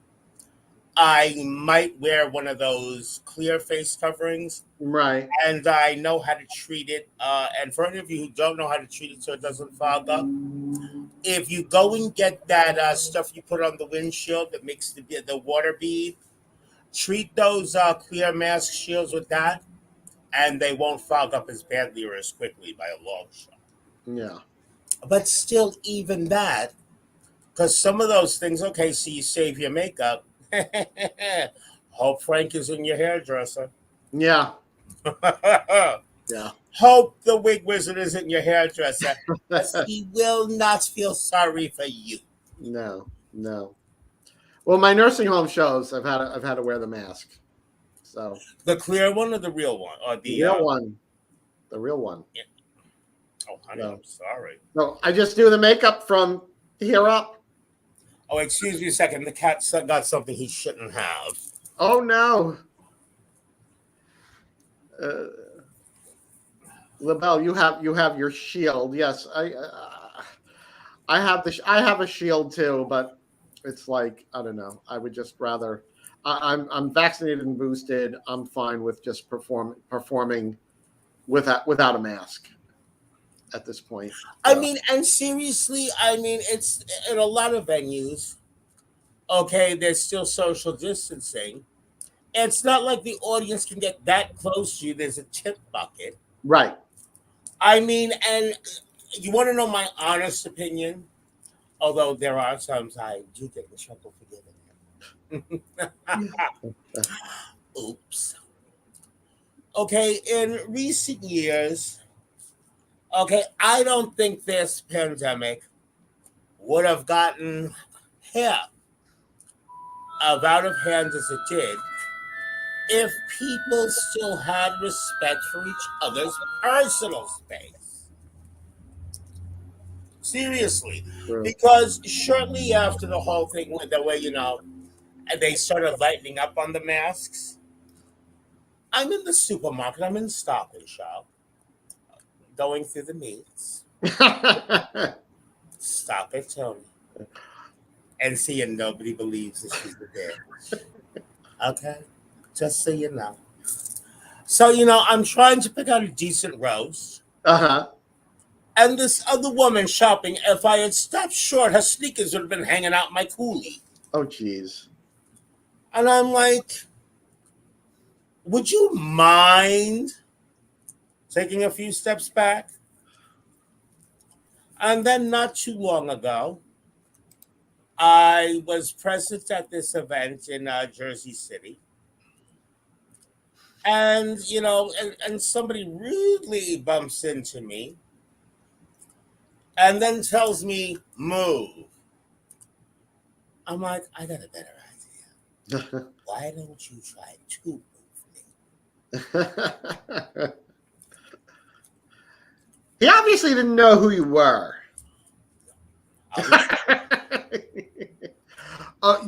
I might wear one of those clear face coverings, Right. and I know how to treat it. And for any of you who don't know how to treat it so it doesn't fog up, if you go and get that stuff you put on the windshield that makes the water bead, treat those clear mask shields with that, and they won't fog up as badly or as quickly by a long shot. Yeah. But still, even that, because some of those things, okay, so you save your makeup. Hope Frank is in your hairdresser. Yeah. Yeah. Hope the wig wizard is in your hairdresser, because he will not feel sorry for you. No. No. Well, my nursing home shows, I've had to wear the mask. So The clear one or the real one? Or the real one. The real one. Yeah. Oh, honey, I'm sorry. So I just do the makeup from here up. Oh, excuse me a second. The cat got something he shouldn't have. Oh no. LaBelle, you have your shield. Yes, I have a shield too, but it's like I don't know. I would just rather. I'm vaccinated and boosted. I'm fine with just performing without a mask at this point. I mean, and seriously, I mean, it's in a lot of venues. Okay, there's still social distancing. It's not like the audience can get that close to you. There's a tip bucket. Right. I mean, and you want to know my honest opinion? Although there are times I do get in trouble for giving it. Oops. Okay, in recent years, okay, I don't think this pandemic would have gotten half of out of hand as it did if people still had respect for each other's personal space. Seriously. True. Because shortly after the whole thing went the way, they started lightening up on the masks. I'm in the supermarket, I'm in Stop and Shop, going through the meats. Stop it, Toni. And seeing nobody believes that she's a bitch. Okay? Just so you know. So, I'm trying to pick out a decent roast. Uh-huh. And this other woman shopping, if I had stopped short, her sneakers would have been hanging out my coolie. Oh, jeez. And I'm like, would you mind taking a few steps back? And then not too long ago, I was present at this event in Jersey City. And, and somebody rudely bumps into me and then tells me, move. I'm like, I got a better idea. Why don't you try to move me? He obviously didn't know who you were.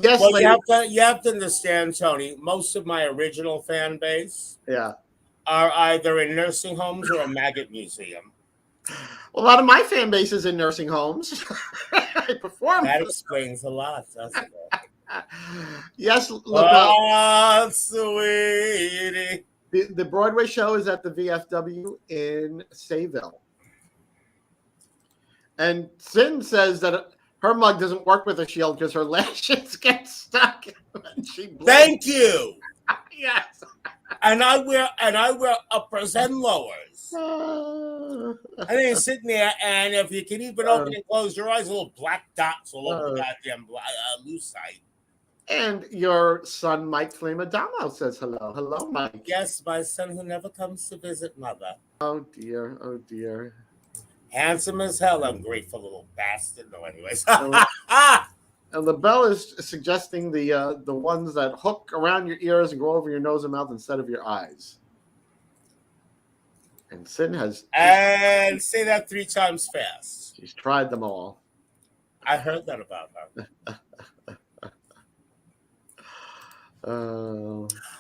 Yes, well, lady. you have to understand, Tony. Most of my original fan base, Yeah, are either in nursing homes or a maggot museum. A lot of my fan base is in nursing homes. I perform. That explains a lot, doesn't it? Yes, LaBelle. Oh, sweetie. The Broadway show is at the VFW in Sayville. And Sin says that her mug doesn't work with a shield because her lashes get stuck when she blinks. Thank you. Yes. And I wear uppers and lowers. And then you're sitting there, and if you can even open and close your eyes, little black dots all over the goddamn lucite. And your son, Mike Flamadamo, says hello. Hello, Mike. Yes, my son who never comes to visit mother. Oh, dear. Oh, dear. Handsome as hell, ungrateful little bastard. No, anyways. And LaBelle is suggesting the ones that hook around your ears and go over your nose and mouth instead of your eyes. And Sin has... And say that 3 times fast. She's tried them all. I heard that about her.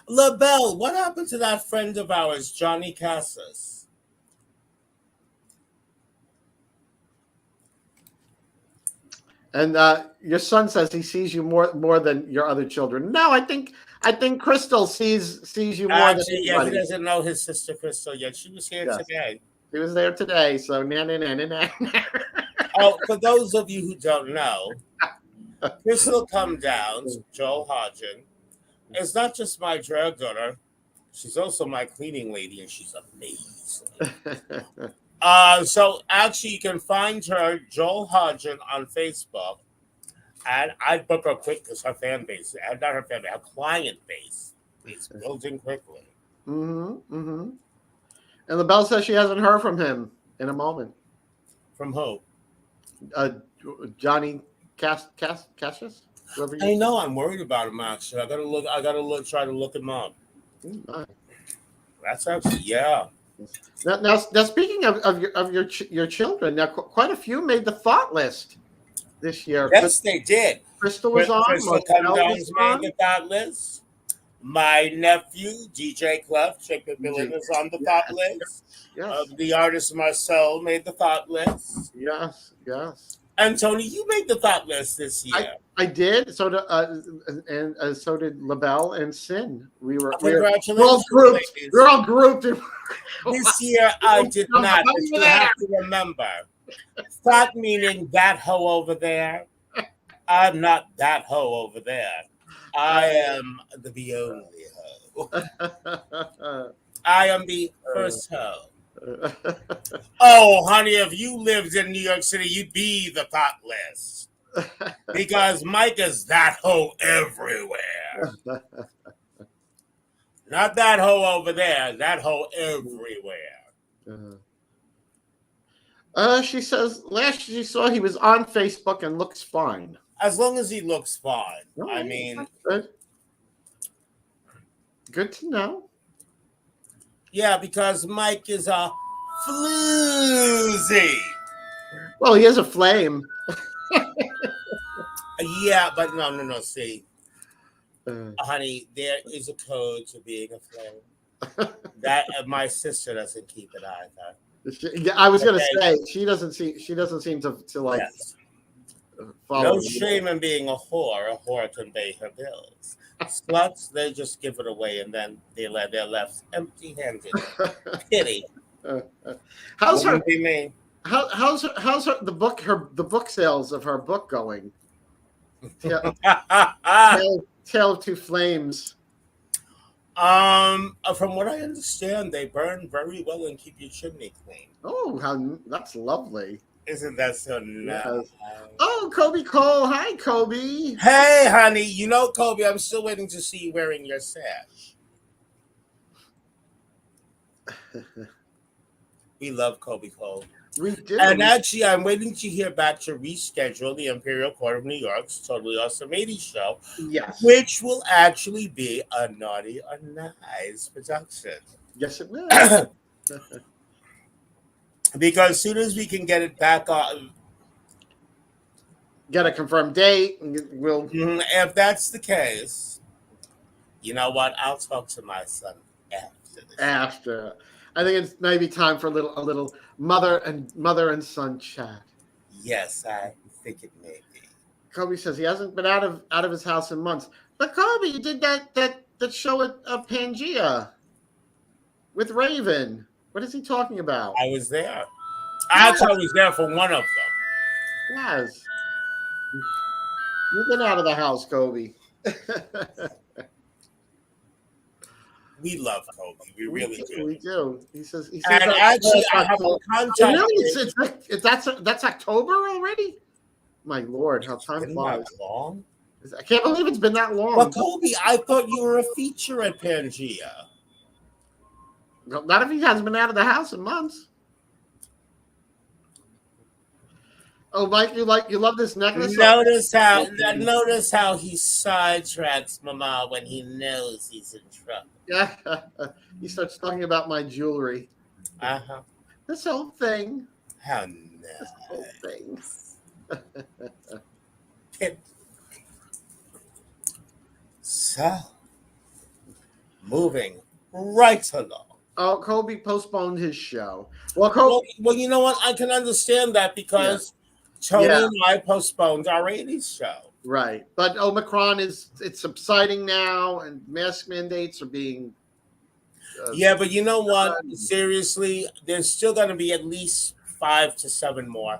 LaBelle, what happened to that friend of ours, Johnny Cassis? And your son says he sees you more than your other children. No, I think Crystal sees you more than anybody. Yeah, he doesn't know his sister Crystal yet. She was here today. She was there today, so na. Oh, for those of you who don't know, Crystal Come Downs, Joel Hodgen, is not just my drag gunner. She's also my cleaning lady, and she's amazing. So actually, you can find her, Joel Hodgen, on Facebook, and I book her quick because her fan base, not her fan base, her client base is building quickly. And LaBelle says she hasn't heard from him in a moment. From who? Johnny Cassius. I know. I'm worried about him. Actually, I gotta try to look him up. That's actually Now, speaking of your children, now quite a few made the thought list this year. Yes, they did. Crystal was on. Crystal Come Downs made the thought list. My nephew, DJ Clef, Jacob Billing, is on the thought list. Yes. The artist Marcel made the thought list. Yes. And Tony, you made the thought list this year. I did. So did so did LaBelle and Sin. Congratulations. We're all grouped. This year I did not. But you have to remember, thought meaning that hoe over there. I'm not that hoe over there. I am the only hoe. I am the first hoe. Oh, honey, if you lived in New York City, you'd be the thought list. Because Mike is that hoe everywhere. Not that hoe over there, that hoe everywhere. She says last she saw he was on Facebook and looks fine. As long as he looks fine. I mean, good to know. Yeah, because Mike is a floozy. Well, he is a flame. Yeah, but no. See, honey, there is a code to being a flame. That my sister doesn't keep it either. I was going to say she doesn't seem to like. Yes. No shame in being a whore. A whore can pay her bills. Sluts, they just give it away and then they're left empty-handed. Pity. How's her? Be me. How's her the book sales of her book going? Tale of Two Flames. From what I understand, they burn very well and keep your chimney clean. Oh, that's lovely. Isn't that so nice? Oh, Kobe Cole. Hi, Kobe. Hey, honey. You know, Kobe, I'm still waiting to see you wearing your sash. We love Kobe Cole. We do. And actually, I'm waiting to hear back to reschedule the Imperial Court of New York's Totally Awesome 80s show. Yes. Which will actually be a Naughty or Nice production. Yes, it will. Because as soon as we can get it back on, get a confirmed date, we'll. If that's the case, you know what? I'll talk to my son after. I think it's maybe time for a little mother and son chat. Yes, I think it may be. Kobe says he hasn't been out of his house in months. But Kobe, you did that show at Pangea with Raven. What is he talking about? I was there. Actually, I was there for one of them. Yes. You've been out of the house, Kobe. We love Kobe. We really do. We do. He says. And actually, I have a contact. Really, that's October already. My Lord, how time flies! Long? I can't believe it's been that long. But Kobe, I thought you were a feature at Pangea. Well, not if he hasn't been out of the house in months. Oh, Mike, you love this necklace? Notice how he sidetracks Mama when he knows he's in trouble. Yeah, he starts talking about my jewelry. This whole thing. How nice. This whole thing. So, moving right along. Oh, Kobe postponed his show. Well, you know what? I can understand that because Toni and I postponed our 80s show. Right. But Omicron it's subsiding now and mask mandates are being... but you know what? Seriously, there's still going to be at least 5 to 7 more.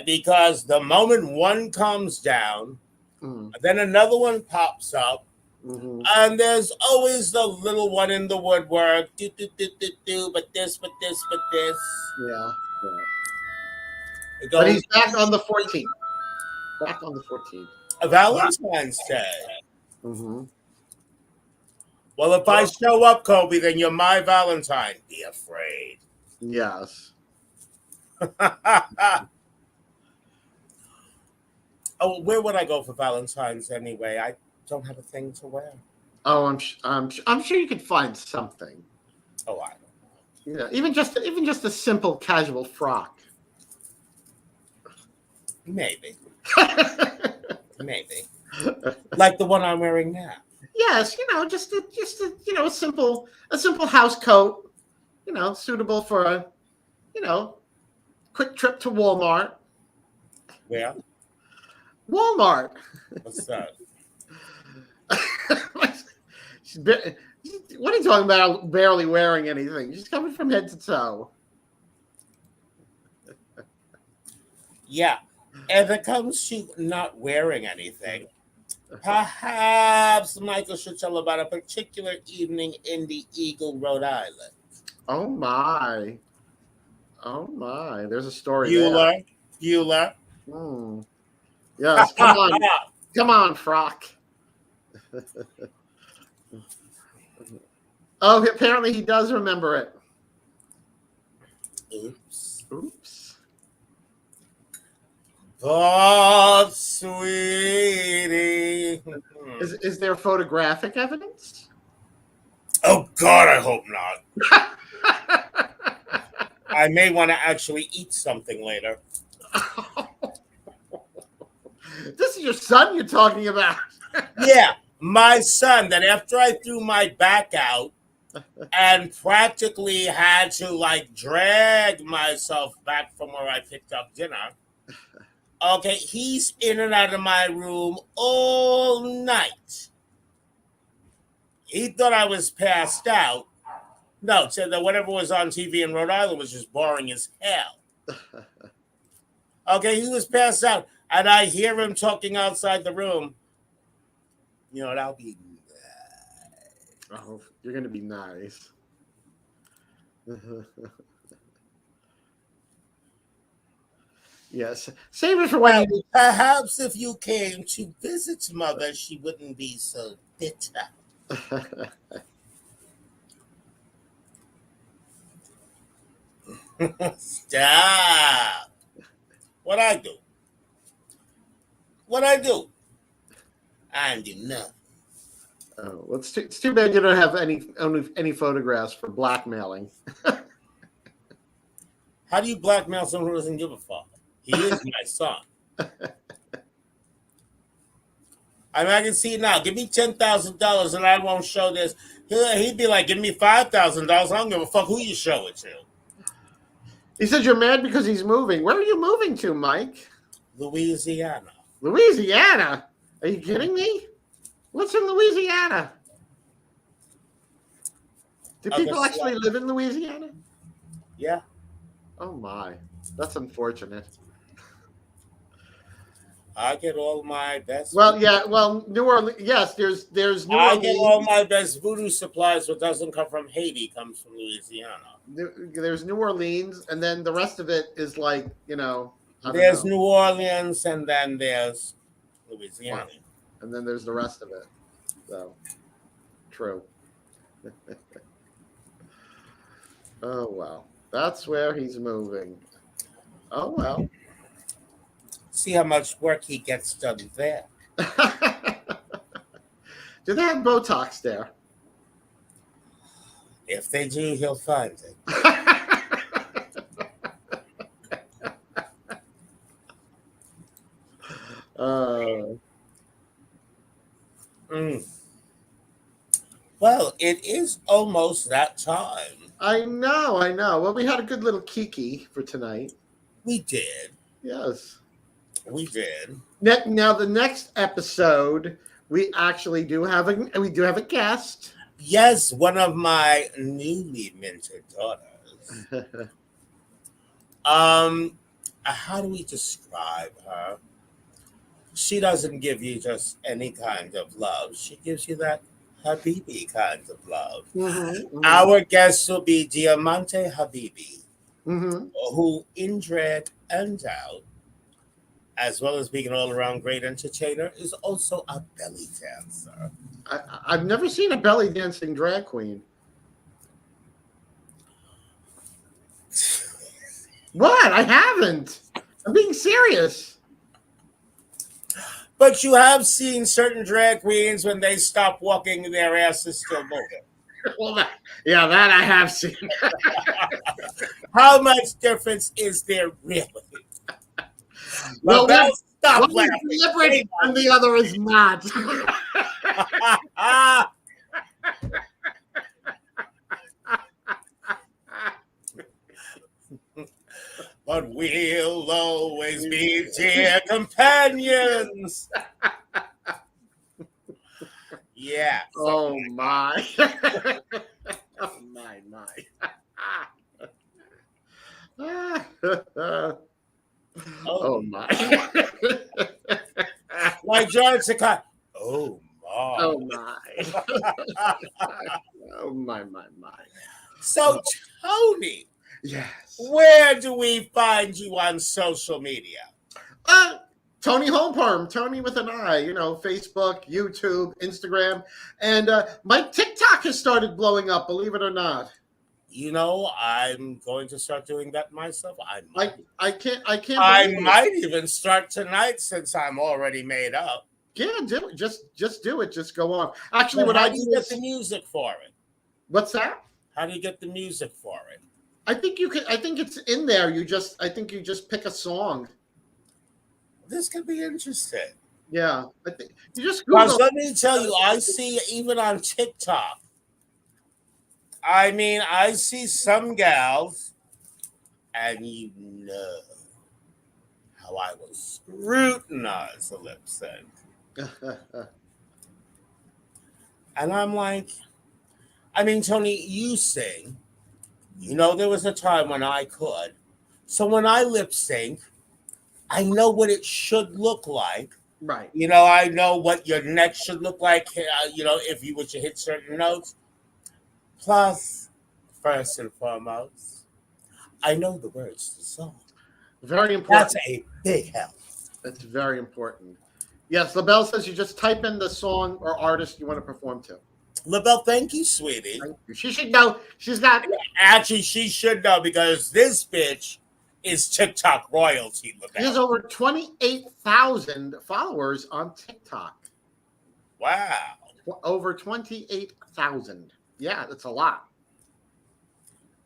Because the moment one comes down, then another one pops up. And there's always the little one in the woodwork. But this. Yeah. But he's back on the 14th. Back on the 14th. Valentine's Day. Well, if I show up, Kobe, then you're my Valentine. Be afraid. Yes. Oh, where would I go for Valentine's anyway? I don't have a thing to wear. Oh, I'm sure you could find something. Oh, I don't know. Yeah, even just a simple casual frock. Maybe. Maybe. Like the one I'm wearing now. Yes, just a simple house coat, suitable for a, quick trip to Walmart. Where? Walmart. What's that? What are you talking about? Barely wearing anything. She's coming from head to toe. Yeah. If it comes to not wearing anything, perhaps Michael should tell about a particular evening in the Eagle, Rhode Island. Oh my. There's a story Bueller. Yes, come on. Come on, Frock. Oh, apparently he does remember it. Oops. Oh, sweetie. Is there photographic evidence? Oh, God, I hope not. I may want to actually eat something later. This is your son you're talking about. Yeah, my son, that after I threw my back out and practically had to, drag myself back from where I picked up dinner, okay, he's in and out of my room all night. He thought I was passed out. No, said that whatever was on TV in Rhode Island was just boring as hell. Okay, he was passed out. And I hear him talking outside the room. You know, that'll be nice. Oh, you're going to be nice. Yes. Save it for when you... Perhaps if you came to visit Mother, she wouldn't be so bitter. Stop. What I do? What I do? I ain't do nothing. Oh, well, it's too bad you don't have any photographs for blackmailing. How do you blackmail someone who doesn't give a fuck? He is my son. I mean, I can see it now. Give me $10,000 and I won't show this. He'd be like, give me $5,000. I don't give a fuck who you show it to. He said you're mad because he's moving. Where are you moving to, Mike? Louisiana. Louisiana? Are you kidding me? What's in Louisiana? Do people actually live in Louisiana? Yeah. Oh my, that's unfortunate. I get all my best. Well, yeah. Well, New Orleans. Yes, there's New Orleans. I get all my best voodoo supplies. What doesn't come from Haiti comes from Louisiana. There's New Orleans, and then the rest of it is like, you know. There's New Orleans, and then there's Louisiana, and then there's the rest of it. So, true. Oh wow, that's where he's moving. Oh well. See how much work he gets done there. Do they have Botox there? If they do, he'll find it. Well, it is almost that time. I know. Well, we had a good little kiki for tonight. We did. Yes. We did. Now, the next episode, we actually do have a guest. Yes, one of my newly minted daughters. How do we describe her? She doesn't give you just any kind of love. She gives you that Habibi kind of love. Mm-hmm. Our guest will be Diamante Habibi, who in drag and out, as well as being an all-around great entertainer, is also a belly dancer. I've never seen a belly dancing drag queen. What? I haven't. I'm being serious. But you have seen certain drag queens when they stop walking, their ass is still moving. Well, that I have seen. How much difference is there really? Well, stop one laughing. Is deliberate and the other is not. But we'll always be dear companions. Yeah. Oh my. Oh my. Oh my. Like John Sakai. Oh my. Oh my. Oh my. So Toni. Yes. Where do we find you on social media? Toni Homeperm, Toni with an I, Facebook, YouTube, Instagram, and my TikTok has started blowing up, believe it or not. I'm going to start doing that myself. I can't. I might even start tonight since I'm already made up. Yeah, do it. Just do it. Just go on. Actually, how do you get the music for it? What's that? How do you get the music for it? I think you can. I think it's in there. I think you just pick a song. This could be interesting. Yeah, I think you just Google. Because let me tell you, I see even on TikTok. I mean, I see some gals, and how I will scrutinize the lip sync. And I'm like, I mean, Toni, you sing. There was a time when I could. So when I lip sync, I know what it should look like. Right. I know what your neck should look like, if you were to hit certain notes. Plus, first and foremost, I know the words to the song. Very important. That's a big help. That's very important. Yes, LaBelle says you just type in the song or artist you want to perform to. LaBelle, thank you, sweetie. Thank you. She should know. She's got. Actually, she should know because this bitch is TikTok royalty, She has LaBelle. over 28,000 followers on TikTok. Wow. Over 28,000. Yeah, that's a lot.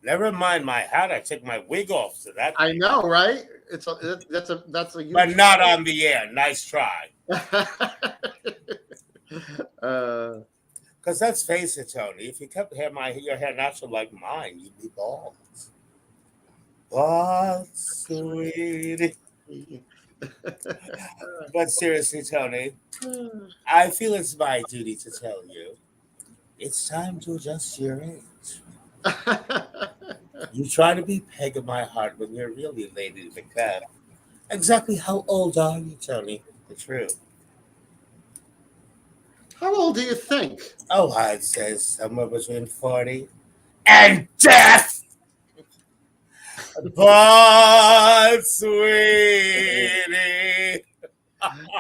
Never mind my hat. I take my wig off to that. I know, right? That's a huge. But not on the air. Nice try. Because let's face it, Tony. If you kept your hair natural like mine, you'd be bald. But sweetie. But seriously, Tony, I feel it's my duty to tell you it's time to adjust your age. You try to be peg of my heart when you're really Lady Macbeth. Exactly how old are you, Tony? The truth. How old do you think? Oh, I'd say somewhere between 40 and death. But sweetie.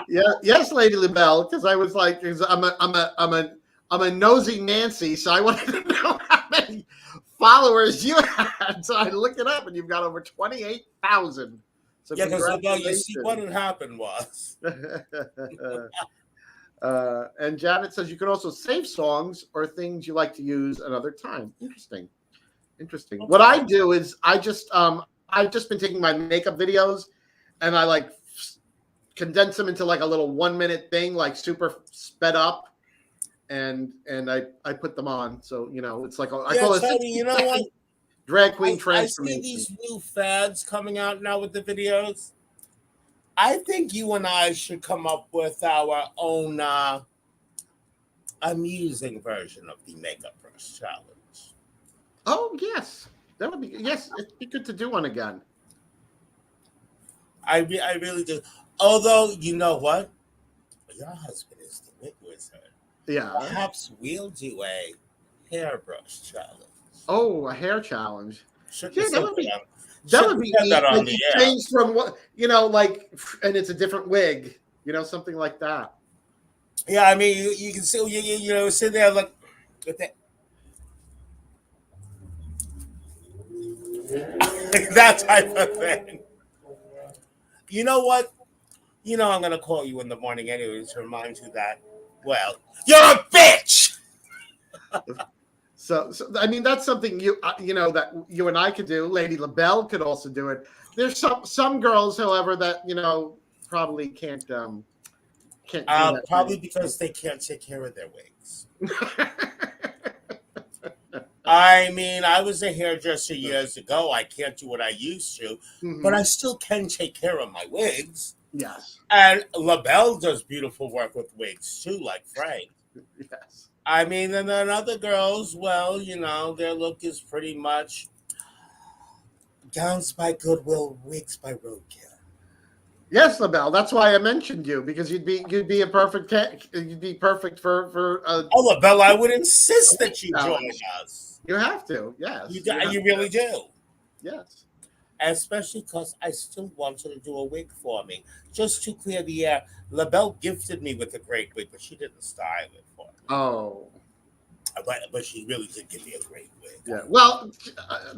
Yeah, yes, Lady LaBelle, because I was like, because I'm a nosy Nancy, so I wanted to know how many followers you had. So I looked it up, and you've got over 28,000. So yeah, because LaBelle, you see, what had happened was. And Janet says you can also save songs or things you like to use another time. Interesting. Okay. What I do is I've just been taking my makeup videos and I like condense them into like a little 1 minute thing, like super sped up, and I put them on. So it's like I call it. Tony, you know what? Drag queen transformation. I see these new fads coming out now with the videos. I think you and I should come up with our own amusing version of the makeup brush challenge. Oh yes, that would be it'd be good to do one again. I really do. Although you know what, your husband is the wig wizard. Yeah. Perhaps we'll do a hairbrush challenge. Oh, a hair challenge. Yeah, that would be. That would be neat. Like you change from what like, and it's a different wig, something like that. Yeah, I mean, you can see, sit there like with that, that type of thing. You know what? I'm gonna call you in the morning anyway to remind you that. Well, you're a bitch. So I mean, that's something that you and I could do. Lady LaBelle could also do it. There's some girls, however, that probably can't do that probably because they can't take care of their wigs. I mean, I was a hairdresser years ago. I can't do what I used to, but I still can take care of my wigs. Yes. And LaBelle does beautiful work with wigs too, like Frank. Yes. I mean, and then other girls, well, their look is pretty much gowns by Goodwill, wigs by Roadkill. Yes, LaBelle. That's why I mentioned you, because you'd be a perfect for. Oh, LaBelle, I would insist that you join us. You have to, yes. You really do. Yes. Especially because I still want you to do a wig for me, just to clear the air. LaBelle gifted me with a great wig, but she didn't style it for me. Oh. But she really did give me a great wig. Yeah. Well,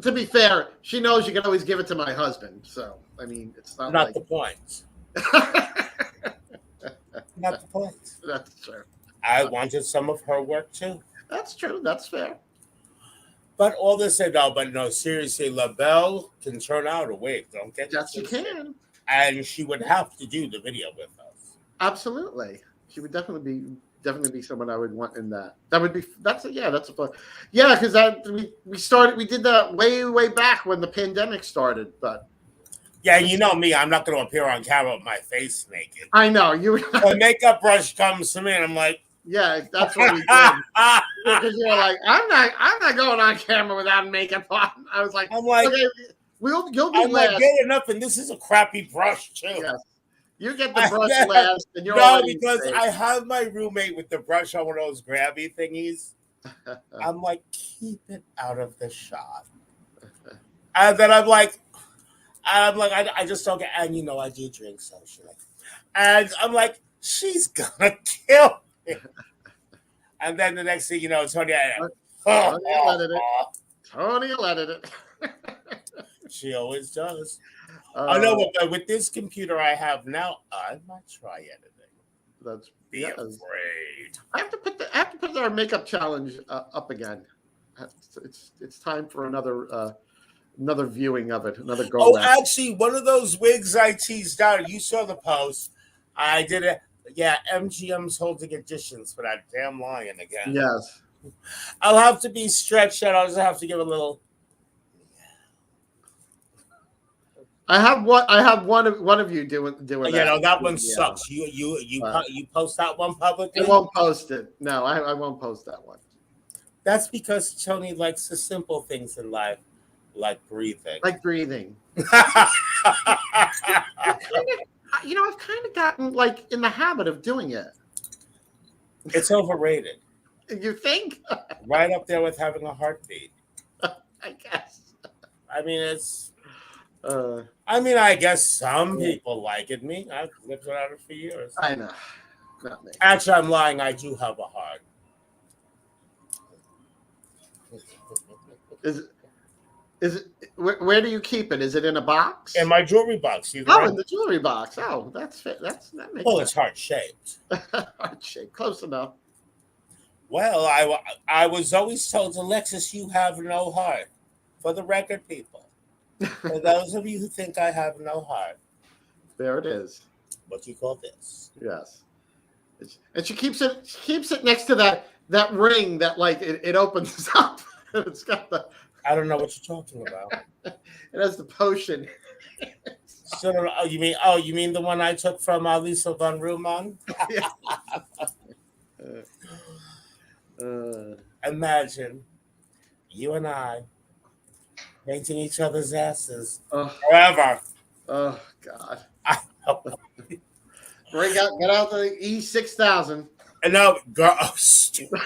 to be fair, she knows you can always give it to my husband. So, I mean, it's not like... the point. Not the point. That's true. I wanted some of her work too. That's true. That's fair. But all this and all, but no, seriously, LaBelle can turn out a wig. Don't get yes, she can. And she would have to do the video with us. Absolutely, she would definitely be someone I would want in that. That's a fun. Yeah, because we did that way back when the pandemic started, but. Yeah, you know me. I'm not going to appear on camera with my face naked. I know you. The makeup brush comes to me, and I'm like, yeah, that's what we did. Because you're like, I'm not going on camera without makeup on. I was like, okay, you'll be I'm last. like, good enough, and this is a crappy brush too. Yes. You get the brush last, and you're because I have my roommate with the brush on one of those grabby thingies. I'm like, keep it out of the shot. And then I'm like, I just don't get, and I do drink social. And I'm like, she's gonna kill me. And then the next thing you know, Toni, Toni letted it. Toni letted it. She always does. I know, but with this computer I have now, I might try editing. That's Be afraid. I have to put our makeup challenge up again. It's time for another viewing of it, another go. Oh, actually, one of those wigs I teased out. You saw the post. I did it. Yeah, MGM's holding editions for that damn lion again. Yes. I'll have to be stretched out. I'll just have to give a little. I have one of you doing that. Yeah, no, that one sucks. You post that one publicly? I won't post it. No, I won't post that one. That's because Toni likes the simple things in life, like breathing. Like breathing. I've kind of gotten like in the habit of doing it. It's overrated. You think? Right up there with having a heartbeat. I guess. I mean, it's. I guess some people like it. Me, I've lived without it for years. I know. Not me. Actually, I'm lying. I do have a heart. Is it? Where do you keep it? Is it in a box? In my jewelry box. In the jewelry box. Oh, that's fit. That makes. Well, it's heart shaped. Heart shaped. Close enough. Well, I was always told, Alexis, you have no heart. For the record, people. For those of you who think I have no heart. There it is. What do you call this? Yes. And she keeps it next to that ring that like it opens up. It's got the. I don't know what you're talking about. It has the potion. So, you mean the one I took from Lisa von Ruhlmann? Imagine you and I painting each other's asses forever. Oh God! Get out the E6000. And now, girl, stupid.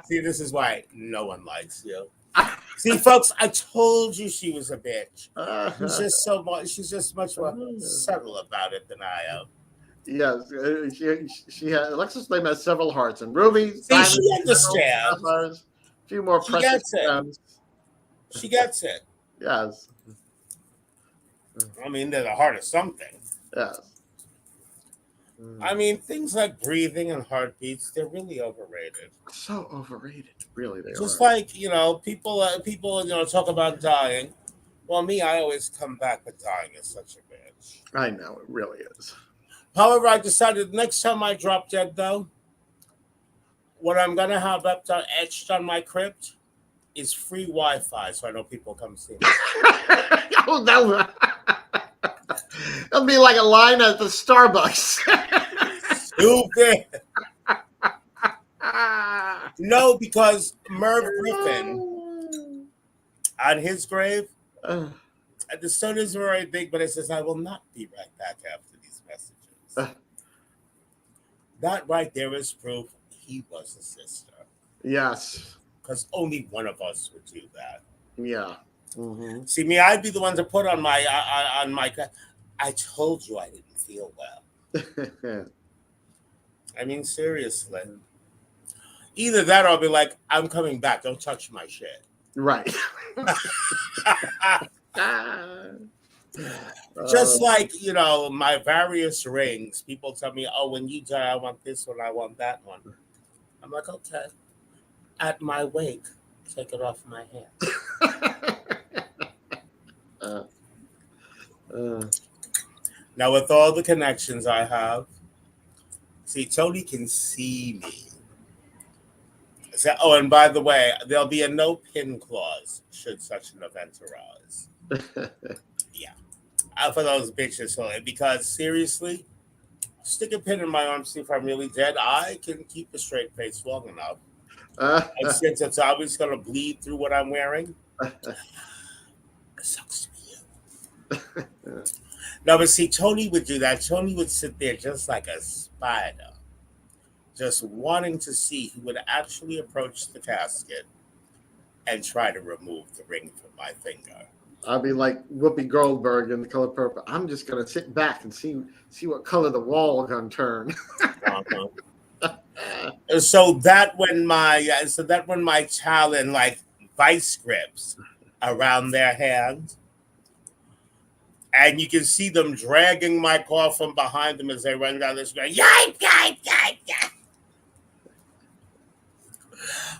See, this is why no one likes you. See, folks, I told you she was a bitch. She's just much more subtle about it than I am. Yes, she has. Alexis Lamb has several hearts and rubies. See, she understands. A few more precious gems. She gets it. Yes. I mean, they're the heart of something. Yes. I mean, things like breathing and heartbeats, they're really overrated. So overrated. Really, they just are. Like, people talk about dying. Well, me, I always come back with dying is such a bitch. I know, it really is. However, I decided next time I drop dead, though, what I'm going to have etched on my crypt is free Wi-Fi, so I know people come see me. Oh, no. It'll be like a line at the Starbucks. Stupid. No, because Merv Griffin, on his grave, the stone is very big, but it says, I will not be right back after these messages. That right there is proof he was a sister. Yes. Because only one of us would do that. Yeah. Mm-hmm. See, me, I'd be the one to put on my I told you I didn't feel well. I mean, seriously. Either that or I'll be like, I'm coming back. Don't touch my shit. Right. Just like, my various rings. People tell me, oh, when you die, I want this one, I want that one. I'm like, okay. At my wake, take it off my hand. Now, with all the connections I have, see, Toni can see me. So, and by the way, there'll be a no pin clause should such an event arise. Yeah. For those bitches, because seriously, stick a pin in my arm, see if I'm really dead. I can keep a straight face long enough. And since it's always going to bleed through what I'm wearing, it sucks to be you. No, but see, Toni would do that. Toni would sit there just like a spider, just wanting to see who would actually approach the casket and try to remove the ring from my finger. I'll be like Whoopi Goldberg in The Color Purple. I'm just going to sit back and see what color the wall going to turn. So that when my talent like vice grips around their hand, and you can see them dragging my car from behind them as they run down the street. Yipe, yipe, yipe, yipe.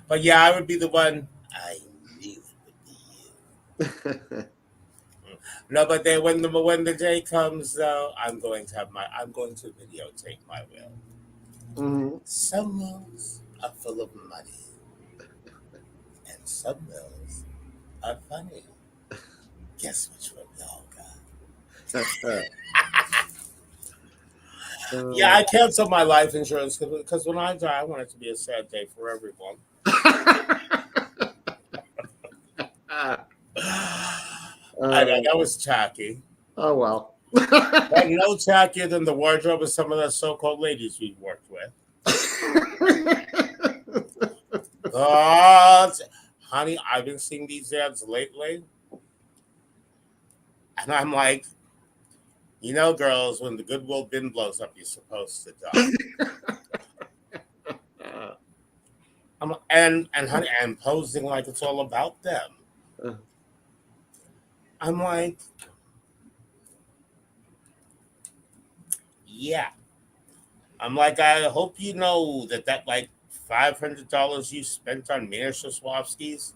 But yeah, I would be the one. I knew it would be you. No, but then when the day comes, though, I'm going to videotape my will. Mm-hmm. Some wills are full of money, and some wills are funny. Guess which one y'all got? Yeah, I canceled my life insurance because when I die, I want it to be a sad day for everyone. I know that was tacky. Oh well. But no tackier than the wardrobe of some of the so-called ladies we've worked with. Honey, I've been seeing these ads lately, and I'm like, girls, when the goodwill bin blows up, you're supposed to die. And honey, I'm posing like it's all about them. I'm like, yeah. I'm like, I hope you know that like $500 you spent on Mina Swarovskis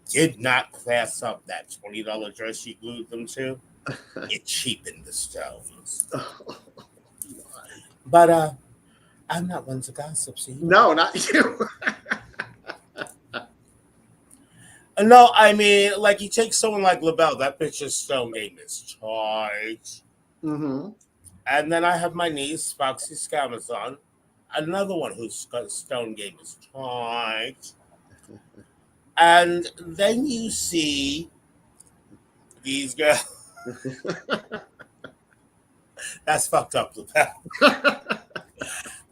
did not class up that $20 dress you glued them to. It cheapened the stones. But I'm not one to gossip, so no, not you. No, I mean, like you take someone like LaBelle, that bitch's stone game is tight. Mm-hmm. And then I have my niece, Foxy Scamazon, another one whose stone game is tight. And then you see these girls. That's fucked up, LaBelle.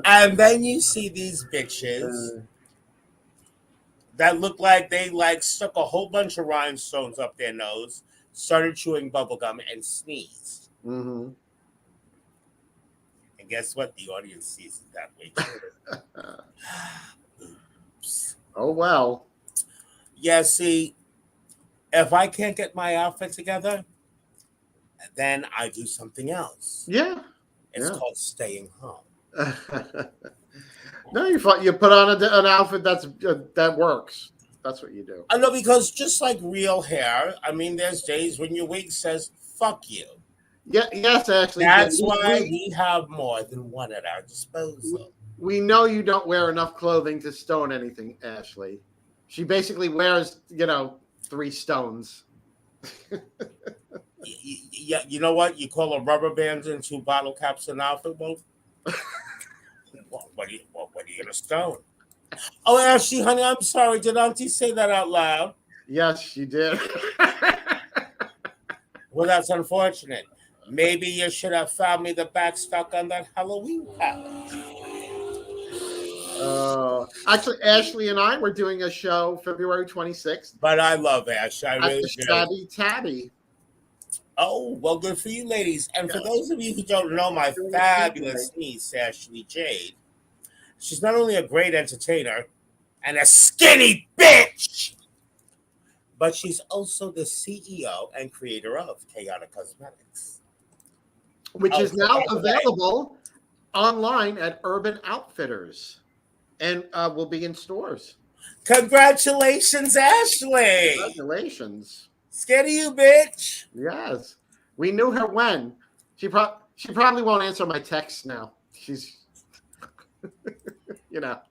And then you see these bitches that look like they like stuck a whole bunch of rhinestones up their nose, started chewing bubblegum, and sneezed. Mm-hmm. And guess what? The audience sees it that way too. Oops. Oh well. Yeah, see, if I can't get my outfit together, then I do something else. Yeah. It's called staying home. No, you put on an outfit that works. That's what you do. I know, because just like real hair, I mean, there's days when your wig says "fuck you." Yeah, yes, Ashley. That's why we have more than one at our disposal. We know you don't wear enough clothing to stone anything, Ashley. She basically wears, 3 stones. Yeah, you know what? You call a rubber bands and 2 bottle caps an outfit? Well, what are you gonna stone? Oh, Ashley, honey, I'm sorry. Did Auntie say that out loud? Yes, she did. Well, that's unfortunate. Maybe you should have found me the back stock on that Halloween palette. Actually, Ashley and I were doing a show February 26th. But I love Ash. I really do. Shabby Tabby. Oh, well, good for you, ladies. And for those of you who don't know my fabulous niece, Ashley Jade, she's not only a great entertainer and a skinny bitch, but she's also the CEO and creator of Chaotic Cosmetics, which is now available online at Urban Outfitters and will be in stores. Congratulations, Ashley. Congratulations. Scared of you, bitch. Yes. We knew her when. She probably won't answer my texts now. She's, Wow.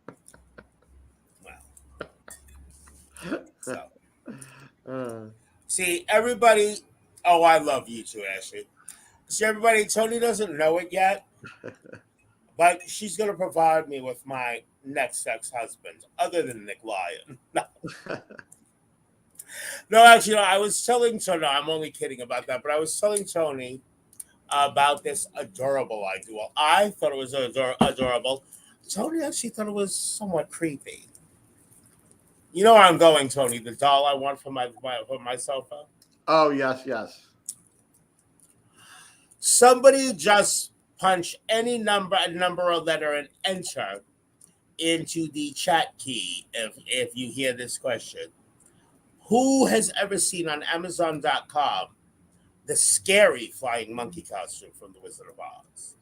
So, see, everybody. Oh, I love you too, Ashley. See, everybody, Toni doesn't know it yet, but she's going to provide me with my next ex-husband, other than Nick Lyon. No, actually, I was telling Toni, I'm only kidding about that, but I was telling Toni about this adorable idea. I thought it was adorable. Toni actually thought it was somewhat creepy. You know where I'm going, Toni, the doll I want for my sofa? Oh, yes. Somebody just punch any number or letter and enter into the chat key if you hear this question. Who has ever seen on Amazon.com the scary flying monkey costume from The Wizard of Oz?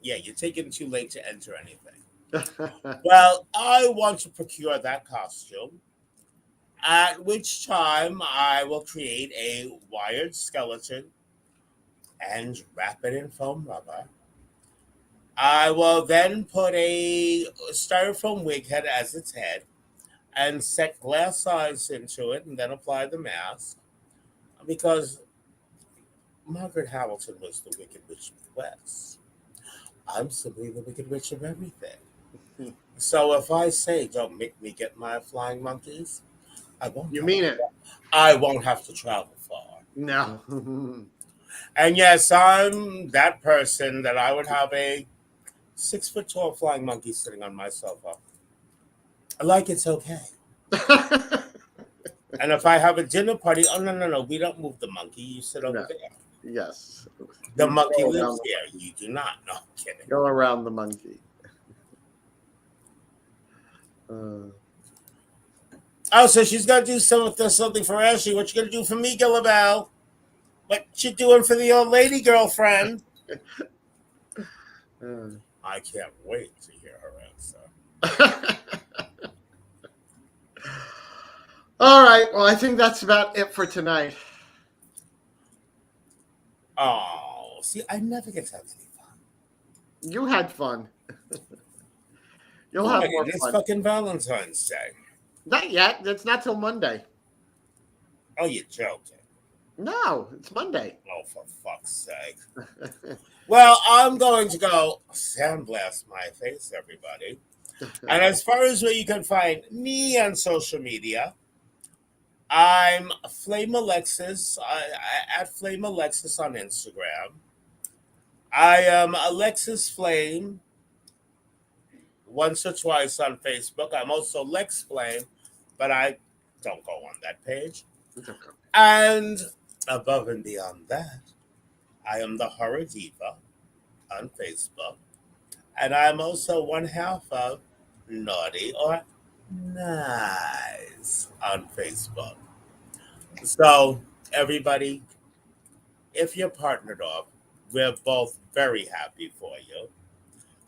Yeah, you're taking too late to enter anything. Well, I want to procure that costume, at which time I will create a wired skeleton and wrap it in foam rubber. I will then put a styrofoam wig head as its head and set glass eyes into it and then apply the mask. Because Margaret Hamilton was the Wicked Witch of the West. I'm simply the Wicked Witch of everything. So if I say, don't make me get my flying monkeys, I won't. You mean it? I won't have to travel far. No. And yes, I'm that person that I would have a 6 foot tall flying monkey sitting on my sofa. Like it's okay. And if I have a dinner party, oh no, we don't move the monkey. You sit over there. Yes. The monkey lives here. You do not. No, I'm kidding. Go around the monkey. Oh, so she's gonna do something for Ashley. What you gonna do for me, Gillabelle? What you doing for the old lady girlfriend? I can't wait to hear her answer. All right. Well, I think that's about it for tonight. Oh, see, I never get to have any fun. You had fun. You'll have more it's fun. Fucking Valentine's Day. Not yet. It's not till Monday. Oh, you're joking. No, it's Monday. Oh, for fuck's sake. Well, I'm going to go sandblast my face, everybody. And as far as where you can find me on social media, I'm Flame Alexis, at Flame Alexis on Instagram. I am Alexis Flame once or twice on Facebook. I'm also Lex Flame, but I don't go on that page. And above and beyond that, I am the Horror Diva on Facebook. And I'm also one half of Naughty or Nice on Facebook. So, everybody, if you're partnered off, we're both very happy for you.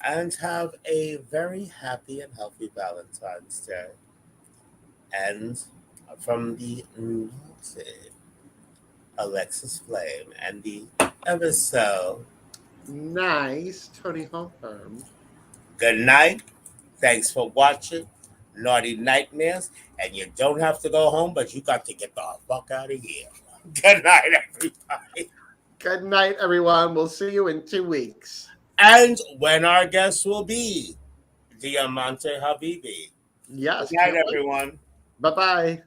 And have a very happy and healthy Valentine's Day. And from the naughty Alexis Flame and the ever so nice Toni Homeperm. Good night. Thanks for watching Naughty Nightmares. And you don't have to go home, but you got to get the fuck out of here. Good night, everybody. Good night, everyone. We'll see you in 2 weeks. And when our guest will be Diamante Habibi. Yes. Good night, everyone. Bye-bye.